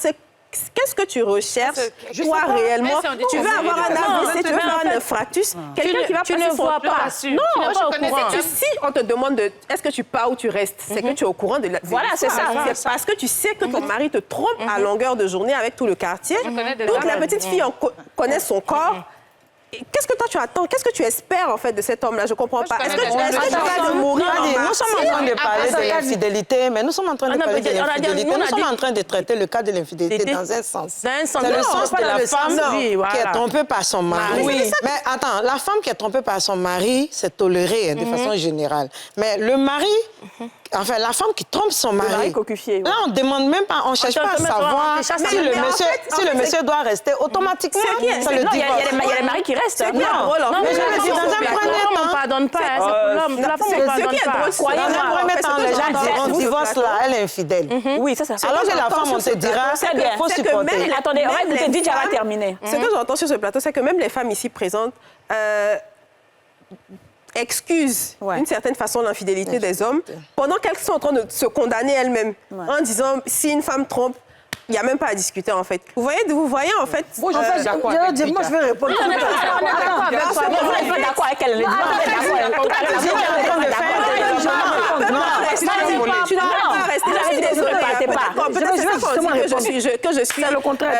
qu'est-ce que tu recherches, toi, réellement? Tu veux avoir un AVC, tu veux faire un infarctus? Quelqu'un qui va passer son temps. Non, si on te demande est-ce que tu pars ou tu restes, c'est que tu es au courant de la... Voilà, c'est ça. C'est parce que tu sais que ton mari te trompe à longueur de journée avec tout le quartier. Toutes les petites filles connaissent son corps. Qu'est-ce que toi tu attends? Qu'est-ce que tu espères en fait de cet homme-là? Je comprends pas. Est-ce que tu vas mourir? Nous sommes en train de parler de l'infidélité, mais nous sommes en train de parler de l'infidélité. Nous sommes en train de traiter le cas de l'infidélité dans un sens. C'est le sens de la femme qui est trompée par son mari. Mais attends, la femme qui est trompée par son mari, c'est toléré de façon générale. Mais le mari, enfin la femme qui trompe son mari, là on demande même pas, on cherche pas à savoir si le monsieur doit rester automatiquement. Il y a les maris qui restent. Non, mais je le dis dans un premier temps. On ne pardonne pas. La femme ne pardonne pas. Dans un premier temps, les gens diront divorce là, elle est infidèle. Oui, ça c'est alors que la femme, on te dira qu'il faut supporter. Attendez, on va écouter Didja va terminer. Ce que j'entends sur ce plateau, c'est que même les femmes ici présentes excusent d'une certaine façon l'infidélité des hommes pendant qu'elles sont en train de se condamner elles-mêmes en disant si une femme trompe, il n'y a même pas à discuter, en fait. Vous voyez en fait... Moi, je vais répondre. On est d'accord avec toi. Vous n'êtes pas d'accord avec elle.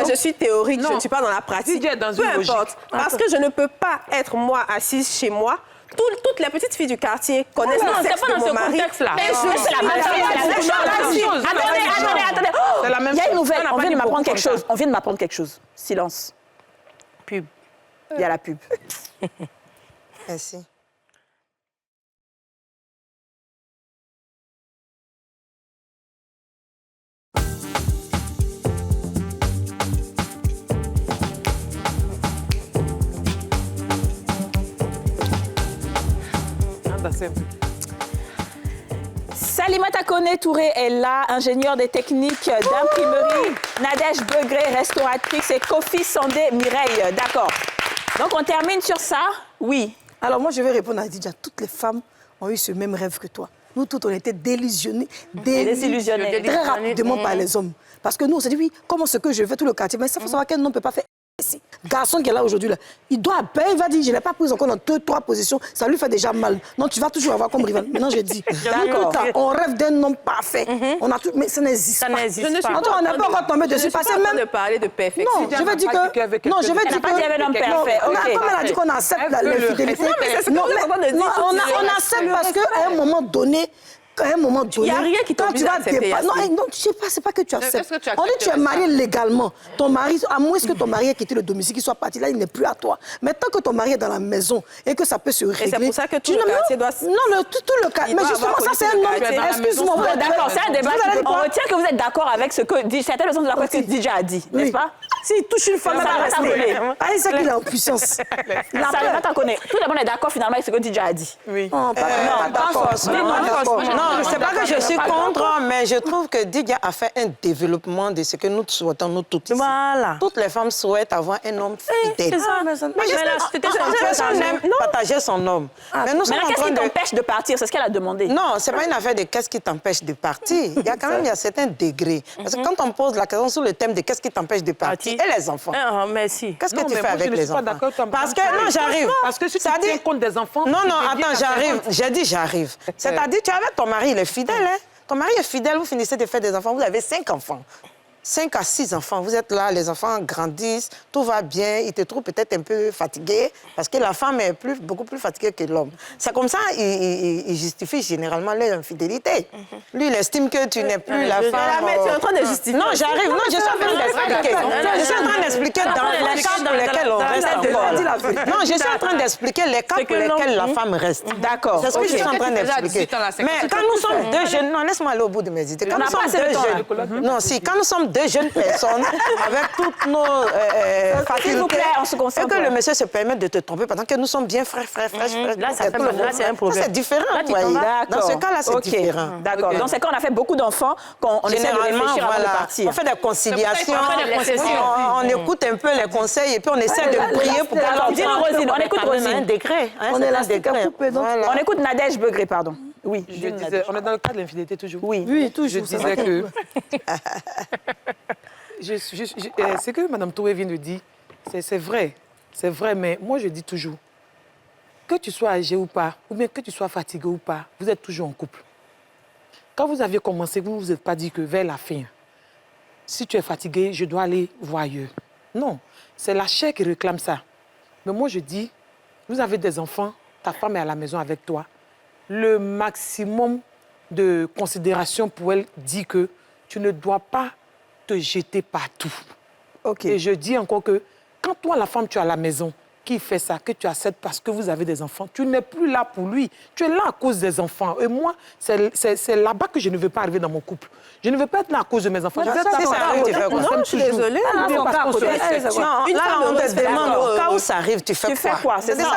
Je suis théorique, je ne suis pas dans la pratique. Peu importe. Parce que je ne peux pas être, moi, assise chez moi. Toutes les petites filles du quartier connaissent le sexe de mon mari. C'est la même chose. Attendez. Il y a une nouvelle. On vient de m'apprendre quelque chose. Silence. Pub. Il y a la pub. Merci. simple. Salimata Kone-Touré est là, ingénieure des techniques d'imprimerie. Nadège Begré, restauratrice. Et Kofi Sandé Mireille. D'accord. Donc, on termine sur ça. Oui. Alors, moi, je vais répondre à Didia. Toutes les femmes ont eu ce même rêve que toi. Nous, toutes, on était désillusionnés très rapidement par les hommes. Parce que nous, on s'est dit, oui, comment ce que je fais tout le quartier. Mais ça, il faut savoir qu'un homme ne peut pas faire. Garçon qui est là aujourd'hui, là, il doit payer, il va dire, je n'ai pas pris encore dans 2-3 positions, ça lui fait déjà mal. Non, tu vas toujours avoir comme rival. Maintenant, je dis, on rêve d'un homme parfait. On a tout, mais ça n'existe pas. On n'a pas encore tombé dessus. Je ne suis pas en train de parler de perfection. Non, je veux dire que... Non, je veux dire que... Comme elle a dit qu'on accepte l'infidélité. Non, mais c'est ce qu'on est en train de dire. On accepte parce qu'à un moment donné, il n'y a rien qui t'oblige à accepter. Non, je sais pas, c'est pas que tu acceptes. On dit que tu es marié légalement. Ton mari, à moins que ton mari ait quitté le domicile, qu'il soit parti là, il n'est plus à toi. Mais tant que ton mari est dans la maison et que ça peut se régler... Et c'est pour ça que tout le quartier doit... Non, tout le quartier. Mais justement, ça, c'est un homme. Excuse-moi. D'accord, c'est un débat. On retient que vous êtes d'accord avec ce que certaines personnes de la que DJ a dit, n'est-ce pas? S'il touche une femme, elle va rester. Allez, c'est qu'il est en puissance. Ça ne pas connaître. Tout le monde est d'accord finalement avec ce que DJ a dit. Oui. Non, pas forcément. Non, c'est pas que je suis contre, mais je trouve que Didia a fait un développement de ce que nous souhaitons, nous toutes. Voilà. Toutes les femmes souhaitent avoir un homme fidèle. C'est ça. Mais partager son homme. Mais nous sommes en train de... Qu'est-ce qui t'empêche de partir? C'est ce qu'elle a demandé. Non, c'est pas une affaire de qu'est-ce qui t'empêche de partir. Il y a quand même certains degrés. Parce que quand on pose la question sur le thème de qu'est-ce qui t'empêche de partir, et les enfants. Merci. Qu'est-ce que tu fais avec les enfants? Parce que, non, j'arrive. Parce que si tu tiens compte des enfants... Non, attends, j'arrive. J'ai dit j'arrive. C'est-à-dire, tu es avec ton mari, il est fidèle, hein? Ton mari est fidèle, vous finissez de faire des enfants, vous avez 5 enfants. 5 à 6 enfants, vous êtes là, les enfants grandissent, tout va bien, ils te trouvent peut-être un peu fatigué, parce que la femme est beaucoup plus fatiguée que l'homme. C'est comme ça, il justifie généralement l'infidélité. Lui, il estime que tu n'es plus la femme... Mais tu es en train de justifier. Non, j'arrive, non, je suis en train d'expliquer. Je suis en train d'expliquer dans les cas pour lesquels on reste encore. Non, je suis en train d'expliquer les cas pour lesquels la femme reste. D'accord. C'est ce que je suis en train d'expliquer. Mais quand nous sommes 2 jeunes... Non, laisse-moi aller au bout de mes idées. Quand nous sommes 2 jeunes... Non, si, quand nous sommes 2 jeunes personnes avec toutes nos s'il vous plaît, on se concentre. Et que le monsieur se permette de te tromper pendant que nous sommes bien fraîches. Là, c'est un problème. C'est différent, vous voyez. Dans ce cas-là, c'est différent. D'accord. Dans ce cas, on a fait beaucoup d'enfants, on essaie de réfléchir avant de partir. On fait des conciliations, on écoute un peu les conseils et puis on essaie de prier pour Alors, dis-nous, Rosine, on écoute Rosine. Un décret. On est là, c'est coupé. On écoute Nadège Begré, pardon. Oui, je disais, on est dans le cas de l'infidélité toujours. Oui, toujours. Je disais que... ce que Mme Touré vient de dire, c'est vrai, mais moi je dis toujours, que tu sois âgé ou pas, ou bien que tu sois fatigué ou pas, vous êtes toujours en couple. Quand vous aviez commencé, vous ne vous êtes pas dit que vers la fin, si tu es fatigué, je dois aller voir ailleurs. Non, c'est la chair qui réclame ça. Mais moi je dis, vous avez des enfants, ta femme est à la maison avec toi, le maximum de considération pour elle dit que tu ne dois pas te jeter partout. Okay. Et je dis encore que quand toi, la femme, tu es à la maison, qui fait ça, que tu acceptes parce que vous avez des enfants, tu n'es plus là pour lui. Tu es là à cause des enfants. Et moi, c'est là-bas que je ne veux pas arriver dans mon couple. Je ne veux pas être là à cause de mes enfants. Je veux être là. Non, je suis désolée. Là, on te demande au cas où ça arrive, tu fais quoi? C'est ça.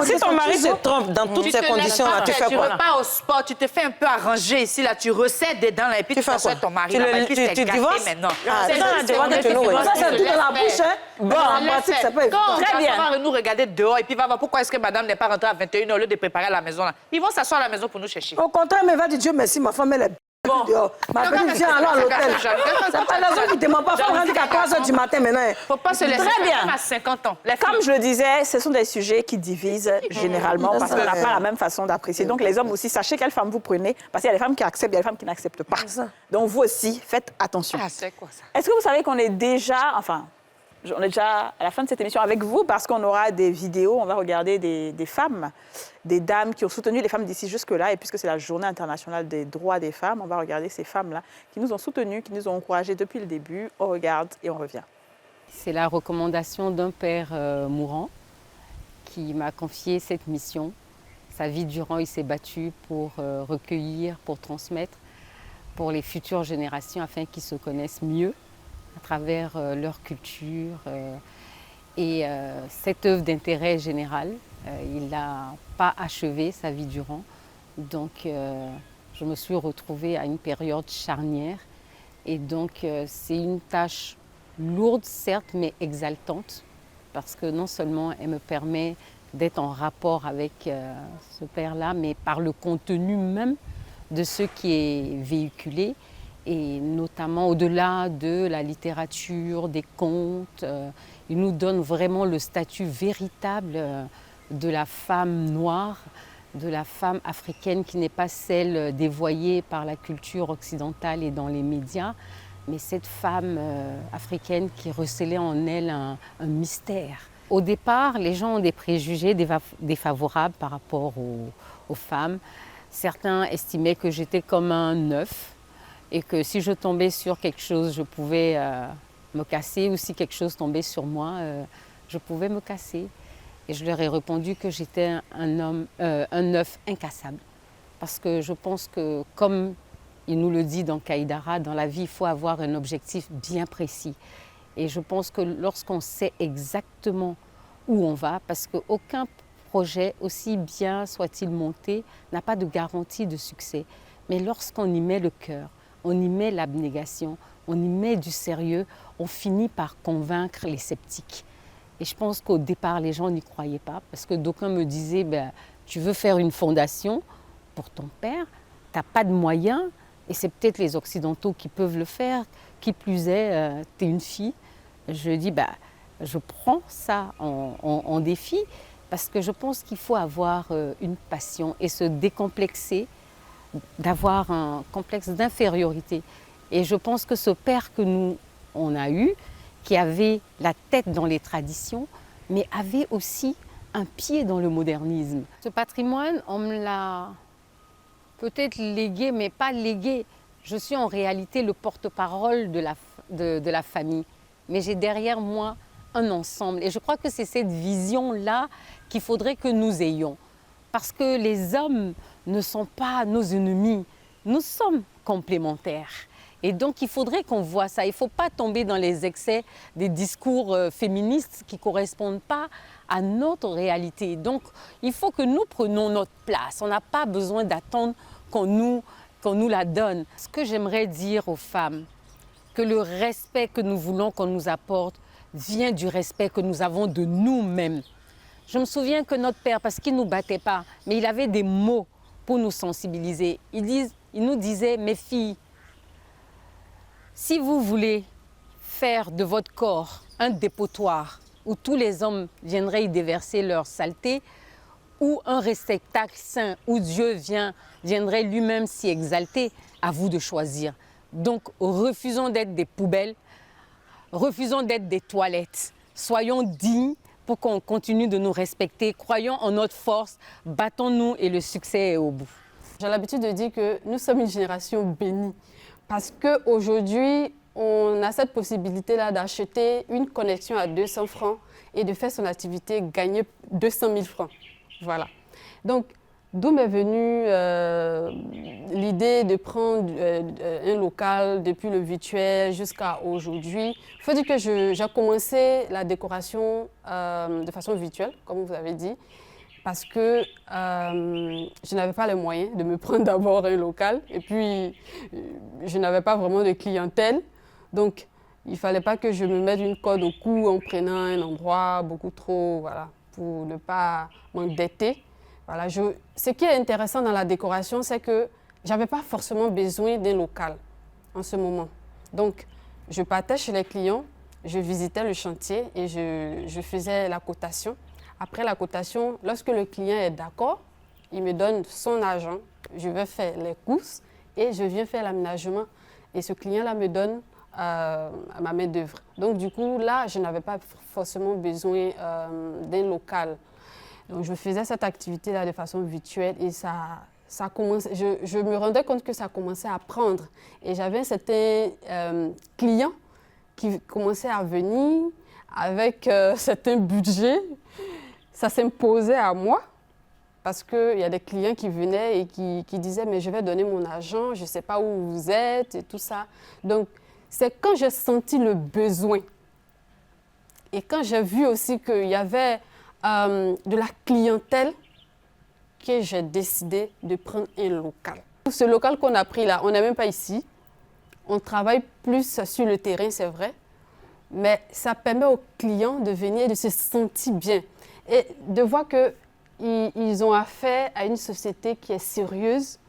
Si ton mari se trompe dans toutes ces conditions-là, tu fais quoi? Tu ne pas au sport, tu te fais un peu arranger ici, là, tu resserres des dents, et puis tu fais quoi? Ton mari, tu divorces maintenant. C'est tout dans la bouche, hein? Bon, très bien. On va nous regarder dehors et puis va voir pourquoi est-ce que madame n'est pas rentrée à 21h au lieu de préparer à la maison là. Ils vont s'asseoir à la maison pour nous chercher. Au contraire, mais va dire Dieu merci, ma femme elle est dehors. Ma petite vient alors à l'hôtel. C'est pas la zone qui ne demande pas, faut rentrer à 3h du matin maintenant. Faut pas se laisser très bien. À 50 ans. Comme je le disais, ce sont des sujets qui divisent généralement parce qu'on n'a pas la même façon d'apprécier. Donc les hommes aussi, sachez quelle femme vous prenez parce qu'il y a des femmes qui acceptent, il y a des femmes qui n'acceptent pas. Donc vous aussi, faites attention. Ah, c'est quoi ça? Est-ce que vous savez qu'on est déjà, on est déjà à la fin de cette émission avec vous parce qu'on aura des vidéos, on va regarder des femmes, des dames qui ont soutenu les femmes d'ici jusque-là. Et puisque c'est la journée internationale des droits des femmes, on va regarder ces femmes-là qui nous ont soutenues, qui nous ont encouragées depuis le début. On regarde et on revient. C'est la recommandation d'un père mourant qui m'a confié cette mission. Sa vie durant, il s'est battu pour recueillir, pour transmettre pour les futures générations afin qu'ils se connaissent mieux à travers leur culture Et cette œuvre d'intérêt général, il n'a pas achevé sa vie durant. Donc, je me suis retrouvée à une période charnière. Et donc, c'est une tâche lourde, certes, mais exaltante. Parce que non seulement elle me permet d'être en rapport avec ce père-là, mais par le contenu même de ce qui est véhiculé. Et notamment au-delà de la littérature, des contes, il nous donne vraiment le statut véritable de la femme noire, de la femme africaine qui n'est pas celle dévoyée par la culture occidentale et dans les médias, mais cette femme africaine qui recelait en elle un mystère. Au départ, les gens ont des préjugés défavorables par rapport aux femmes. Certains estimaient que j'étais comme un œuf et que si je tombais sur quelque chose, je pouvais me casser, ou si quelque chose tombait sur moi, je pouvais me casser. Et je leur ai répondu que j'étais un œuf incassable. Parce que je pense que, comme il nous le dit dans Kaïdara, dans la vie, il faut avoir un objectif bien précis. Et je pense que lorsqu'on sait exactement où on va, parce qu'aucun projet, aussi bien soit-il monté, n'a pas de garantie de succès. Mais lorsqu'on y met le cœur, on y met l'abnégation, on y met du sérieux, on finit par convaincre les sceptiques. Et je pense qu'au départ, les gens n'y croyaient pas, parce que d'aucuns me disaient, tu veux faire une fondation pour ton père, tu n'as pas de moyens, et c'est peut-être les Occidentaux qui peuvent le faire, qui plus est, tu es une fille. Je dis, je prends ça en défi, parce que je pense qu'il faut avoir une passion et se décomplexer, d'avoir un complexe d'infériorité. Et je pense que ce père que on a eu, qui avait la tête dans les traditions, mais avait aussi un pied dans le modernisme. Ce patrimoine, on me l'a peut-être légué, mais pas légué. Je suis en réalité le porte-parole de la famille. Mais j'ai derrière moi un ensemble. Et je crois que c'est cette vision-là qu'il faudrait que nous ayons. Parce que les hommes ne sont pas nos ennemis. Nous sommes complémentaires. Et donc, il faudrait qu'on voit ça. Il ne faut pas tomber dans les excès des discours féministes qui ne correspondent pas à notre réalité. Donc, il faut que nous prenions notre place. On n'a pas besoin d'attendre qu'on nous la donne. Ce que j'aimerais dire aux femmes, que le respect que nous voulons qu'on nous apporte vient du respect que nous avons de nous-mêmes. Je me souviens que notre père, parce qu'il ne nous battait pas, mais il avait des mots pour nous sensibiliser. Il nous disait, mes filles, si vous voulez faire de votre corps un dépotoir où tous les hommes viendraient y déverser leur saleté, ou un réceptacle saint où Dieu viendrait lui-même s'y exalter, à vous de choisir. Donc refusons d'être des poubelles, refusons d'être des toilettes. Soyons dignes pour qu'on continue de nous respecter. Croyons en notre force, battons-nous et le succès est au bout. J'ai l'habitude de dire que nous sommes une génération bénie. Parce qu'aujourd'hui, on a cette possibilité-là d'acheter une connexion à 200 francs et de faire son activité, gagner 200 000 francs. Voilà. Donc, d'où m'est venue l'idée de prendre un local depuis le virtuel jusqu'à aujourd'hui. Il faut dire que j'ai commencé la décoration de façon virtuelle, comme vous avez dit, parce que je n'avais pas les moyens de me prendre d'abord un local et puis je n'avais pas vraiment de clientèle. Donc, il ne fallait pas que je me mette une corde au cou en prenant un endroit beaucoup trop, voilà, pour ne pas m'endetter. Voilà, ce qui est intéressant dans la décoration, c'est que je n'avais pas forcément besoin d'un local en ce moment. Donc, je partais chez les clients, je visitais le chantier et je faisais la cotation. Après la cotation, lorsque le client est d'accord, il me donne son argent, je vais faire les courses et je viens faire l'aménagement. Et ce client-là me donne ma main-d'œuvre. Donc, du coup, là, je n'avais pas forcément besoin d'un local. Donc, je faisais cette activité-là de façon virtuelle et ça commençait, je me rendais compte que ça commençait à prendre. Et j'avais un certain client qui commençait à venir avec certain budget. Ça s'imposait à moi parce qu'il y a des clients qui venaient et qui disaient « mais je vais donner mon argent, je ne sais pas où vous êtes » et tout ça. Donc, c'est quand j'ai senti le besoin Et quand j'ai vu aussi qu'il y avait de la clientèle, que j'ai décidé de prendre un local. Ce local qu'on a pris là, on n'est même pas ici. On travaille plus sur le terrain, c'est vrai. Mais ça permet aux clients de venir et de se sentir bien. Et de voir qu'ils ont affaire à une société qui est sérieuse.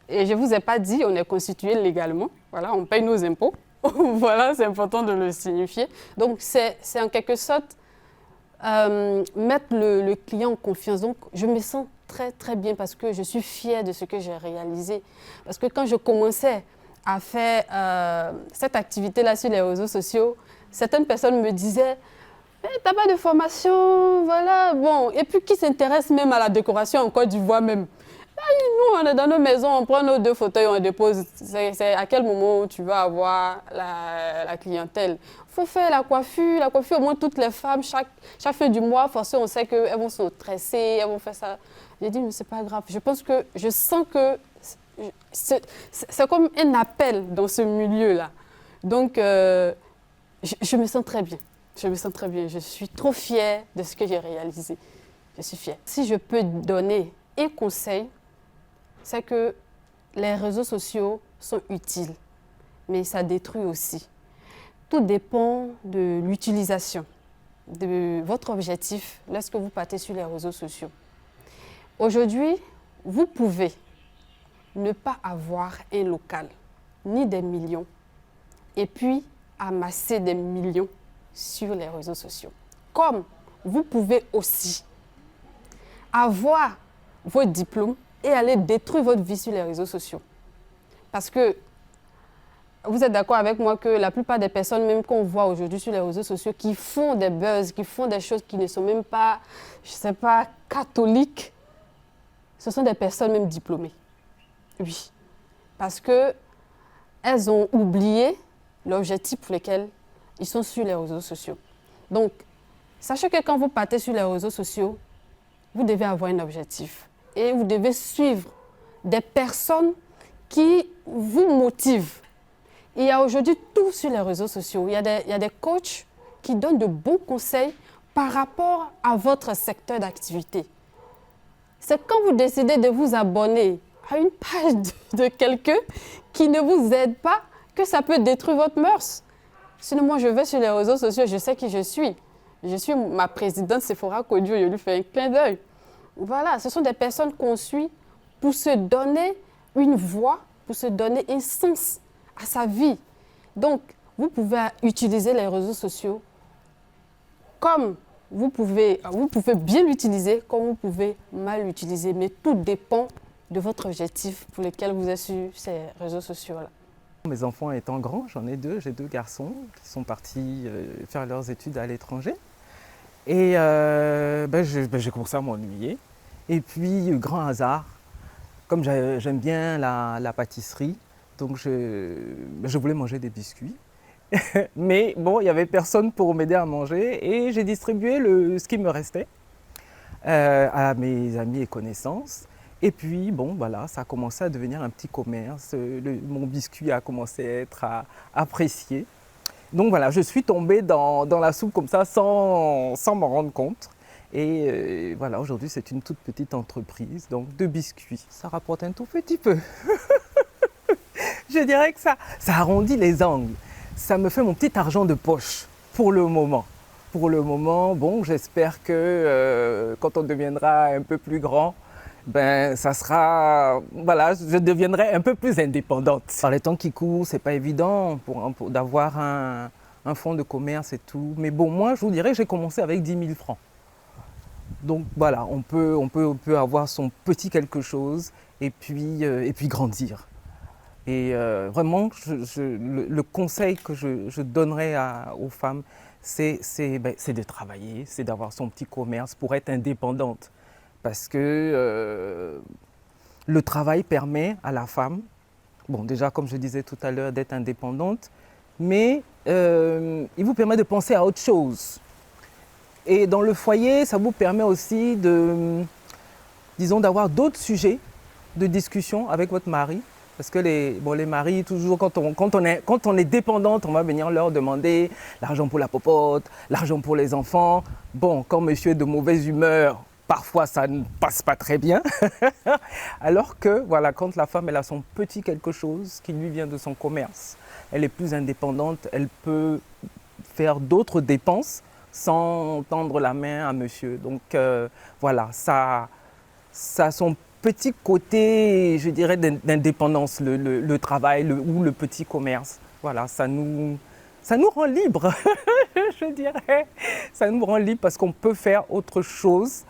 Et je ne vous ai pas dit, on est constitué légalement. Voilà, on paye nos impôts. Voilà, c'est important de le signifier. Donc, c'est en quelque sorte mettre le client en confiance. Donc, je me sens très, très bien parce que je suis fière de ce que j'ai réalisé. Parce que quand je commençais à faire cette activité-là sur les réseaux sociaux, certaines personnes me disaient « T'as pas de formation, voilà, bon. » Et puis qui s'intéressent même à la décoration en Côte d'Ivoire même. Nous, on est dans nos maisons, on prend nos 2 fauteuils, on dépose. C'est à quel moment tu vas avoir la clientèle. Il faut faire la coiffure. La coiffure, au moins toutes les femmes, chaque fin du mois, forcément, on sait qu'elles vont se tresser, elles vont faire ça. J'ai dit, mais c'est pas grave. Je sens que c'est comme un appel dans ce milieu-là. Donc, je me sens très bien. Je me sens très bien. Je suis trop fière de ce que j'ai réalisé. Je suis fière. Si je peux donner un conseil, c'est que les réseaux sociaux sont utiles, mais ça détruit aussi. Tout dépend de l'utilisation, de votre objectif lorsque vous partez sur les réseaux sociaux. Aujourd'hui, vous pouvez ne pas avoir un local, ni des millions, et puis amasser des millions sur les réseaux sociaux. Comme vous pouvez aussi avoir vos diplômes et aller détruire votre vie sur les réseaux sociaux. Parce que vous êtes d'accord avec moi que la plupart des personnes, même qu'on voit aujourd'hui sur les réseaux sociaux, qui font des buzz, qui font des choses qui ne sont même pas, je ne sais pas, catholiques, ce sont des personnes même diplômées. Oui. Parce qu'elles ont oublié l'objectif pour lequel ils sont sur les réseaux sociaux. Donc, sachez que quand vous partez sur les réseaux sociaux, vous devez avoir un objectif. Et vous devez suivre des personnes qui vous motivent. Il y a aujourd'hui tout sur les réseaux sociaux. Il y a des coachs qui donnent de bons conseils par rapport à votre secteur d'activité. C'est quand vous décidez de vous abonner à une page de quelqu'un qui ne vous aide pas que ça peut détruire votre mœurs. Sinon, moi, je vais sur les réseaux sociaux, je sais qui je suis. Je suis ma présidente Sephora Kodio, je lui fais un clin d'œil. Voilà, ce sont des personnes qu'on suit pour se donner une voix, pour se donner un sens à sa vie. Donc, vous pouvez utiliser les réseaux sociaux comme vous pouvez bien l'utiliser, comme vous pouvez mal l'utiliser. Mais tout dépend de votre objectif pour lequel vous êtes sur ces réseaux sociaux-là. Mes enfants étant grands, j'en ai 2, j'ai 2 garçons qui sont partis faire leurs études à l'étranger. Et j'ai commencé à m'ennuyer. Et puis, grand hasard, comme j'aime bien la pâtisserie, donc je voulais manger des biscuits. Mais bon, il n'y avait personne pour m'aider à manger et j'ai distribué ce qui me restait à mes amis et connaissances. Et puis, bon, voilà, ça a commencé à devenir un petit commerce. Mon biscuit a commencé à être apprécié. Donc voilà, je suis tombée dans la soupe comme ça sans m'en rendre compte. Et voilà, aujourd'hui, c'est une toute petite entreprise, donc de biscuits. Ça rapporte un tout petit peu. Je dirais que ça arrondit les angles. Ça me fait mon petit argent de poche pour le moment. Pour le moment, bon, j'espère que quand on deviendra un peu plus grand, ben, ça sera, voilà, je deviendrai un peu plus indépendante. Par les temps qui courent, c'est pas évident d'avoir un fonds de commerce et tout. Mais bon, moi, je vous dirais que j'ai commencé avec 10 000 francs. Donc voilà, on peut avoir son petit quelque chose et puis grandir. Et vraiment, le conseil que je donnerais aux femmes, c'est de travailler, c'est d'avoir son petit commerce pour être indépendante. Parce que le travail permet à la femme, bon déjà comme je disais tout à l'heure, d'être indépendante, mais il vous permet de penser à autre chose. Et dans le foyer, ça vous permet aussi d'avoir d'autres sujets de discussion avec votre mari Parce que les maris, toujours, quand on est dépendante, on va venir leur demander l'argent pour la popote, l'argent pour les enfants. Bon, quand monsieur est de mauvaise humeur, parfois ça ne passe pas très bien. Alors que, voilà, quand la femme elle a son petit quelque chose qui lui vient de son commerce, elle est plus indépendante, elle peut faire d'autres dépenses sans tendre la main à monsieur. Donc voilà, ça a son petit côté, je dirais, d'indépendance, le travail ou le petit commerce. Voilà, ça nous rend libres, je dirais. Ça nous rend libres parce qu'on peut faire autre chose,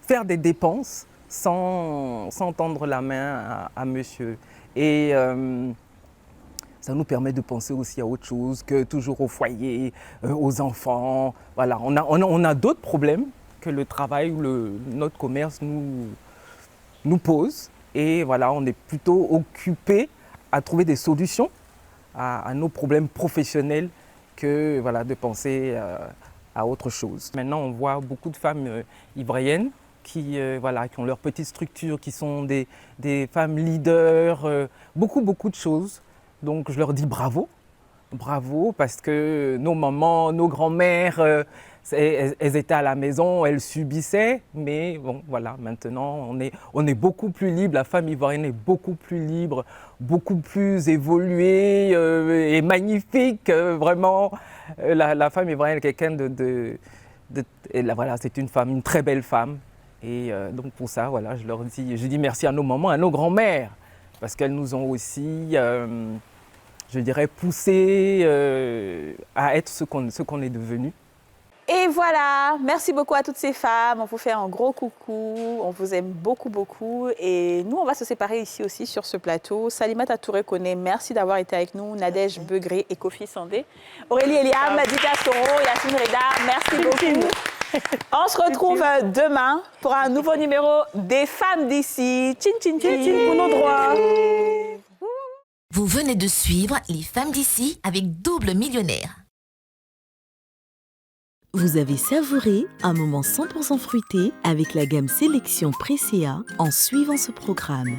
faire des dépenses sans tendre la main à monsieur. Et ça nous permet de penser aussi à autre chose que toujours au foyer, aux enfants. Voilà, on a d'autres problèmes que le travail ou notre commerce nous pose. Et voilà, on est plutôt occupé à trouver des solutions à nos problèmes professionnels que voilà, de penser à autre chose. Maintenant, on voit beaucoup de femmes ivoiriennes qui ont leur petite structure, qui sont des femmes leaders, beaucoup de choses. Donc je leur dis bravo, bravo, parce que nos mamans, nos grands-mères, elles étaient à la maison, elles subissaient, mais bon, voilà, maintenant on est beaucoup plus libre, la femme ivoirienne est beaucoup plus libre, beaucoup plus évoluée et magnifique, vraiment. La femme ivoirienne est quelqu'un voilà, c'est une très belle femme. Et donc pour ça, voilà, je dis merci à nos mamans, à nos grands-mères, parce qu'elles nous ont aussi, je dirais, poussé à être ce qu'on est devenu. Et voilà, merci beaucoup à toutes ces femmes. On vous fait un gros coucou. On vous aime beaucoup. Et nous, on va se séparer ici aussi sur ce plateau. Salimata Touré-Koné, merci d'avoir été avec nous. Nadège Begré et Kofi Sandé. Aurélie Eliam, Dita Soro, Yacine Reda, merci beaucoup. On se retrouve demain pour un nouveau numéro des femmes d'ici. Tchin, tchin, tchin, pour nos droits. Vous venez de suivre Les femmes d'ici avec Double Millionnaire. Vous avez savouré un moment 100% fruité avec la gamme Sélection Presea en suivant ce programme.